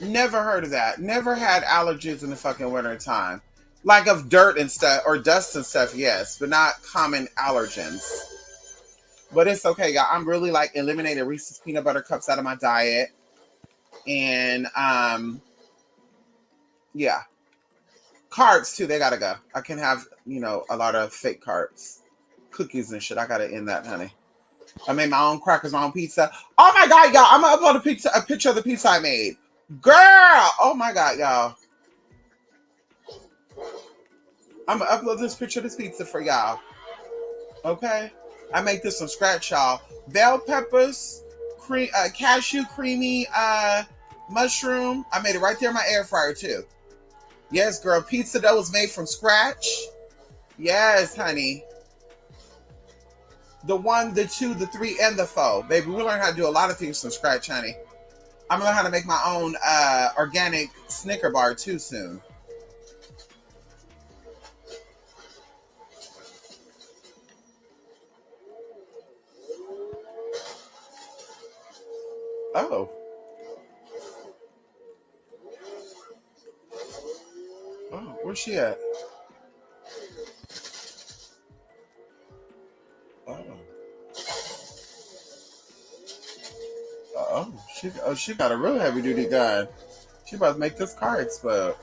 Never heard of that. Never had allergies in the fucking winter time. Like of dirt and stuff or dust and stuff, yes, but not common allergens. But it's okay, y'all. I'm really like eliminating Reese's peanut butter cups out of my diet. And yeah. Carbs too, they gotta go. I can have, a lot of fake carbs. Cookies and shit. I gotta end that, honey. I made my own crackers, my own pizza. Oh my god, y'all! I'm gonna upload a picture of the pizza I made. Girl! Oh my god, y'all. I'm gonna upload this picture of this pizza for y'all. Okay? I make this from scratch, y'all. Bell peppers, cashew creamy mushroom. I made it right there in my air fryer too. Yes, girl. Pizza dough was made from scratch. Yes, honey. The 1, the 2, the 3, and the 4. Baby, we learn how to do a lot of things from scratch, honey. I'm gonna learn how to make my own organic Snicker bar too soon. Oh. Oh, where's she at? Oh. She got a real heavy duty gun. She about to make this car explode.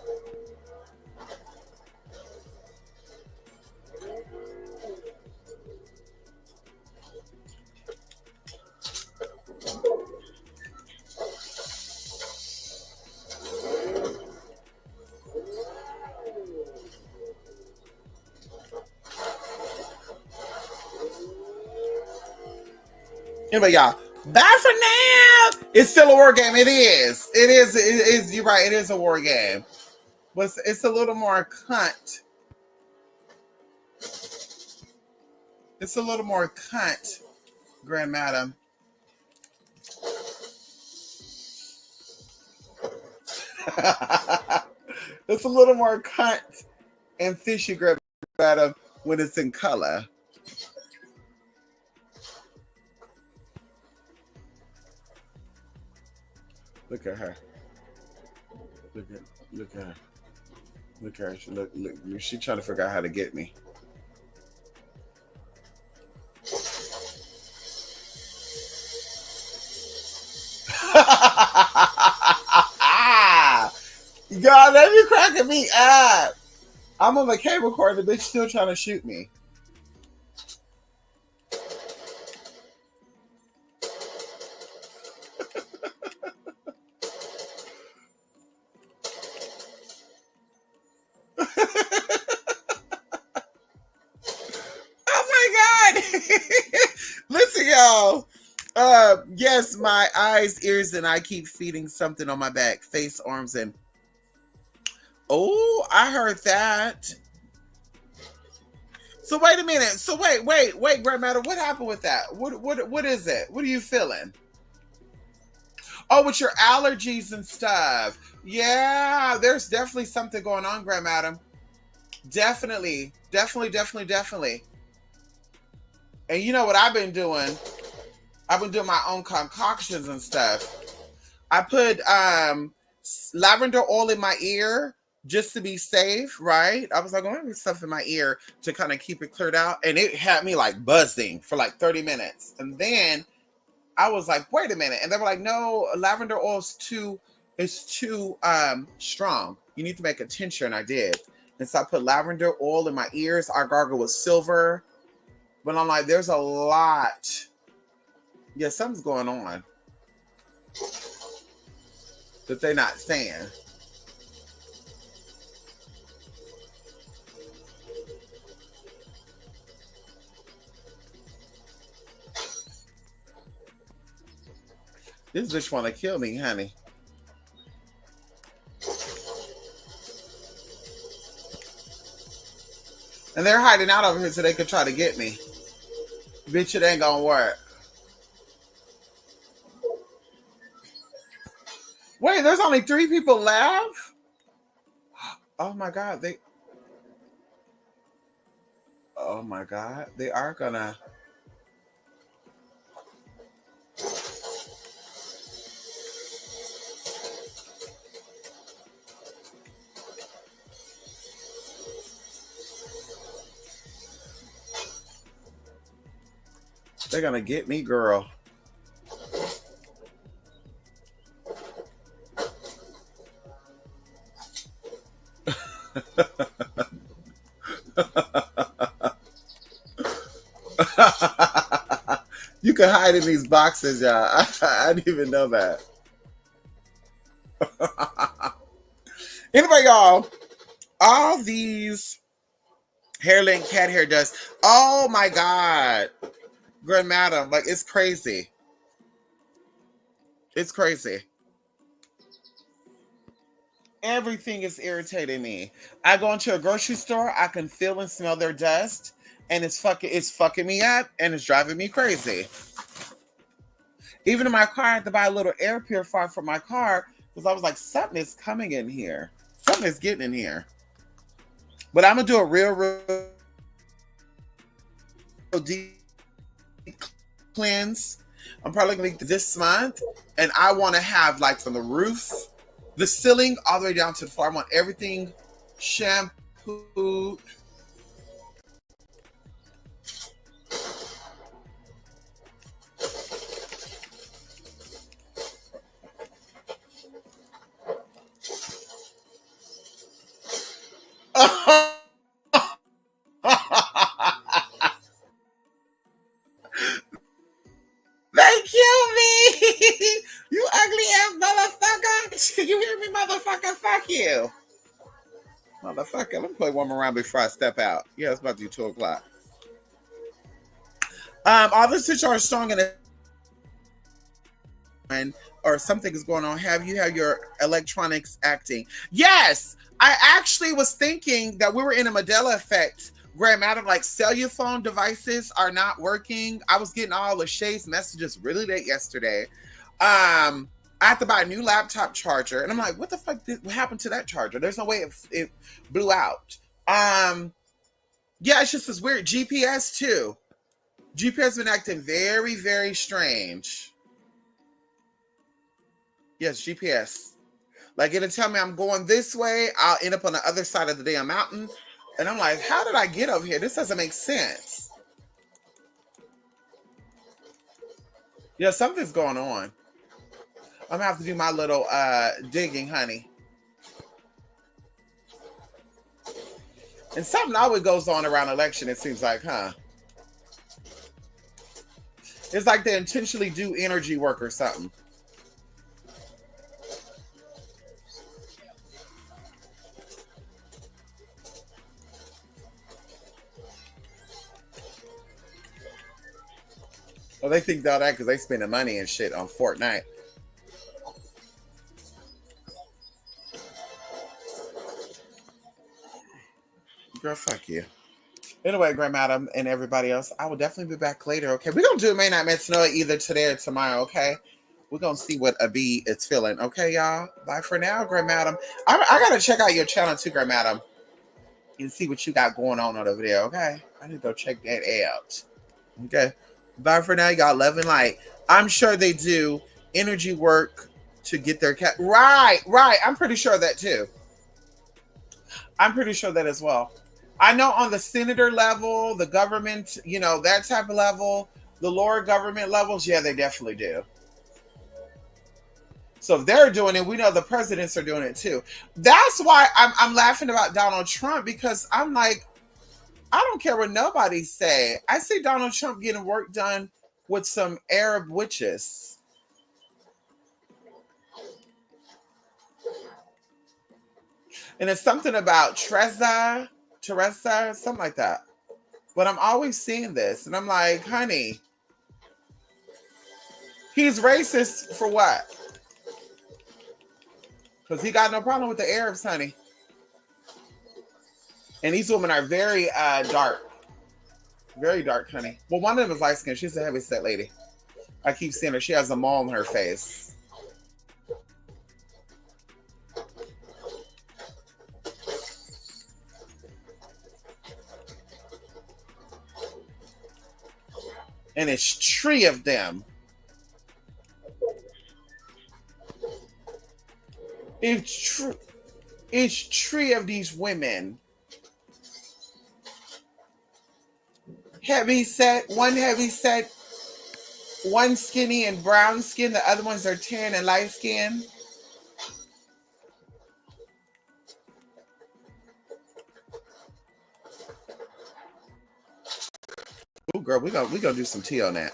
Anyway, y'all, bye for now. It's still a war game. It is. It is. It is. You're right. It is a war game. But it's a little more cunt. It's a little more cunt, Grand Madam. It's a little more cunt and fishy, Grand Madam, when it's in color. Look at her. Look at her. Look at her. Look, she trying to figure out how to get me. God, that be cracking me up. I'm on the cable cord and the bitch still trying to shoot me. Oh my God. Listen, y'all. Yes, my eyes, ears, and I keep feeding something on my back, face, arms, and oh, I heard that. So wait a minute. So wait, grandmother, what happened with that? What is it? What are you feeling? Oh, with your allergies and stuff. Yeah, there's definitely something going on, grandmother. Definitely. And you know what I've been doing? I've been doing my own concoctions and stuff. I put lavender oil in my ear just to be safe, right? I was like, oh, let me stuff in my ear to kind of keep it cleared out. And it had me like buzzing for like 30 minutes. And then I was like, wait a minute. And they were like, no, lavender oil is too strong. You need to make a tincture. And I did. And so I put lavender oil in my ears. I gargle with silver. But I'm like, there's a lot. Yeah, something's going on that they're not saying. This bitch want to kill me, honey. And they're hiding out over here so they could try to get me. Bitch, it ain't gonna work. Wait, there's only 3 people left? Oh my God, oh my God, they are gonna. They're gonna get me, girl. You can hide in these boxes, y'all. I didn't even know that. Anyway, y'all, all these hair link cat hair dust. Oh my God, grandmother, like it's crazy. It's crazy. Everything is irritating me. I go into a grocery store, I can feel and smell their dust, and it's fucking me up and it's driving me crazy. Even in my car, I had to buy a little air purifier for my car because I was like, something is coming in here. Something is getting in here. But I'm gonna do a real deep cleanse. I'm probably gonna do this month, and I want to have like from the roof, the ceiling, all the way down to the floor. I want everything shampooed. They kill me! You ugly ass motherfucker! You hear me, motherfucker? Fuck you. Motherfucker, let me play one more round before I step out. Yeah, it's about to be 2 o'clock. All the switch are strong and or something is going on. Have you had your electronics acting? Yes, I actually was thinking that we were in a Mandela effect. Grandma, like cellular phone devices are not working. I was getting all the Shay's messages really late yesterday. I have to buy a new laptop charger, and I'm like, what the fuck what happened to that charger? There's no way it blew out. Yeah, it's just this weird GPS too. GPS been acting very, very strange. Yes, GPS. Like it'll tell me I'm going this way. I'll end up on the other side of the damn mountain. And I'm like, how did I get over here? This doesn't make sense. Yeah, something's going on. I'm gonna have to do my little digging, honey. And something always goes on around election, it seems like, huh? It's like they intentionally do energy work or something. Well, they think all that because they spending money and shit on Fortnite. Girl, fuck you. Anyway, Grand Madam and everybody else, I will definitely be back later, okay? We're going to do May Not Meant to Know either today or tomorrow, okay? We're going to see what a bee is feeling, okay, y'all? Bye for now, Grand Madam. I got to check out your channel too, Grand Madam, and see what you got going on over there, okay? I need to go check that out, okay? Bye for now, y'all. Love and light. I'm sure they do energy work to get their cat. Right. I'm pretty sure of that too. I'm pretty sure that as well. I know on the senator level, the government, you know, that type of level, the lower government levels, yeah, they definitely do. So if they're doing it, we know the presidents are doing it too. That's why I'm laughing about Donald Trump, because I'm like, I don't care what nobody say. I see Donald Trump getting work done with some Arab witches. And it's something about Teresa, something like that. But I'm always seeing this. And I'm like, honey, he's racist for what? Because he got no problem with the Arabs, honey. And these women are very dark. Very dark, honey. Well, one of them is light skinned. She's a heavy set lady. I keep seeing her. She has a mole on her face. And it's 3 of them. It's 3 of these women. Heavy set, one skinny and brown skin. The other ones are tan and light skin. Oh, girl, we gonna do some tea on that.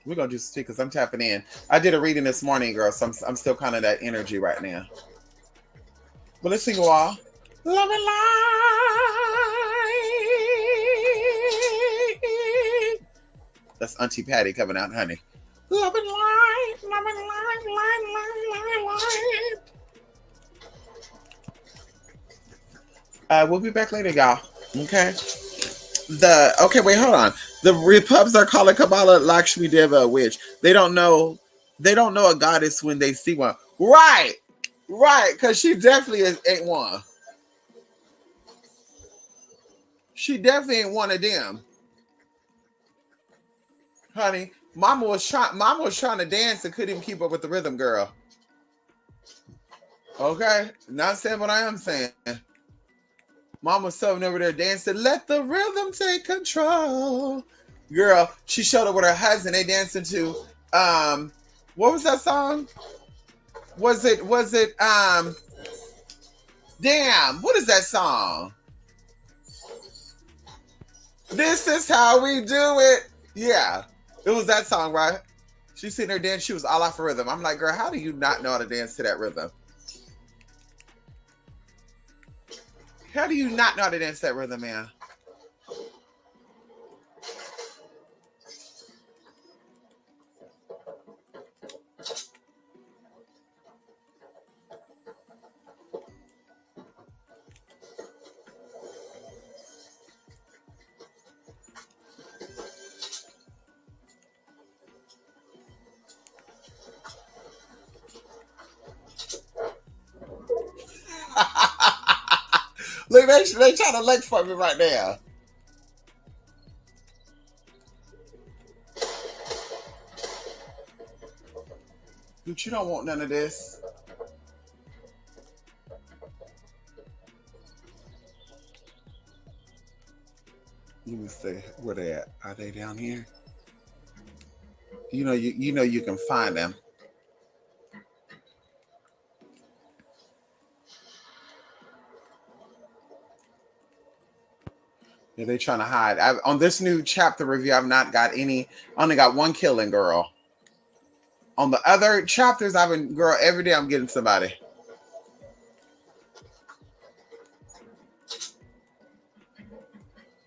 We're gonna do some tea because I'm tapping in. I did a reading this morning, girl, so I'm still kind of that energy right now. But let's sing you all. Love and light. That's Auntie Patty coming out, honey. Love and light, love and light, light. We'll be back later, y'all. Okay. Okay, wait, hold on. The Repubs are calling Kamala Lakshmi Deva a witch. They don't know a goddess when they see one. Right, because she definitely ain't one. She definitely ain't one of them. Honey, Mama was trying to dance and couldn't even keep up with the rhythm, girl. Okay, not saying what I am saying. Mama's sitting over there dancing, let the rhythm take control. Girl, she showed up with her husband. They dancing to what was that song? Was it damn, what is that song? This is how we do it. Yeah. It was that song, right? She sitting there dancing, she was all off her rhythm. I'm like, girl, how do you not know how to dance to that rhythm? How do you not know how to dance that rhythm, man? Look, they trying to look for me right now. Dude, you don't want none of this. Let me see where they at. Are they down here? You can find them. Yeah, they trying to hide. On this new chapter review, I've not got any. I only got one killing, girl. On the other chapters, I've been, girl, every day I'm getting somebody.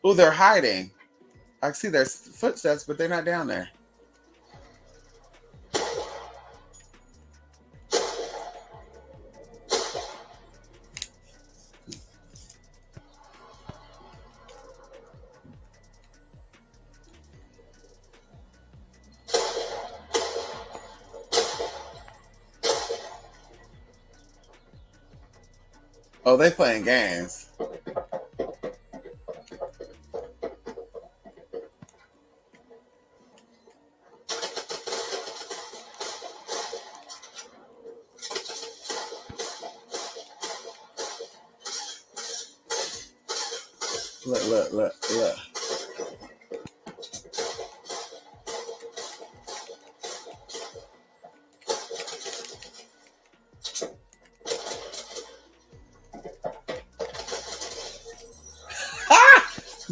Oh, they're hiding. I see their footsteps, but they're not down there. Oh, they playing games. Look.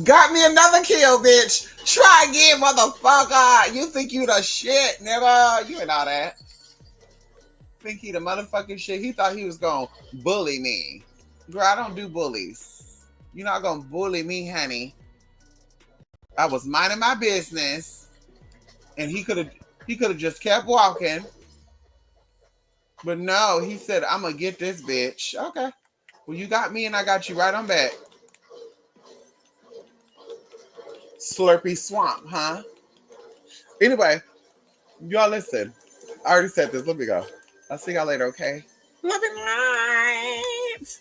Got me another kill, bitch. Try again, motherfucker. You think you the shit, nigga. You ain't all that. Think he the motherfucking shit. He thought he was gonna bully me. Girl, I don't do bullies. You're not gonna bully me, honey. I was minding my business. And he could have just kept walking. But no, he said, I'm gonna get this bitch. Okay. Well, you got me and I got you right on back. Slurpy swamp, huh? Anyway, y'all listen. I already said this. Let me go. I'll see y'all later, okay? Love and light.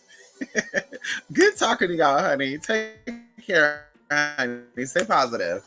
Good talking to y'all, honey. Take care, honey. Stay positive.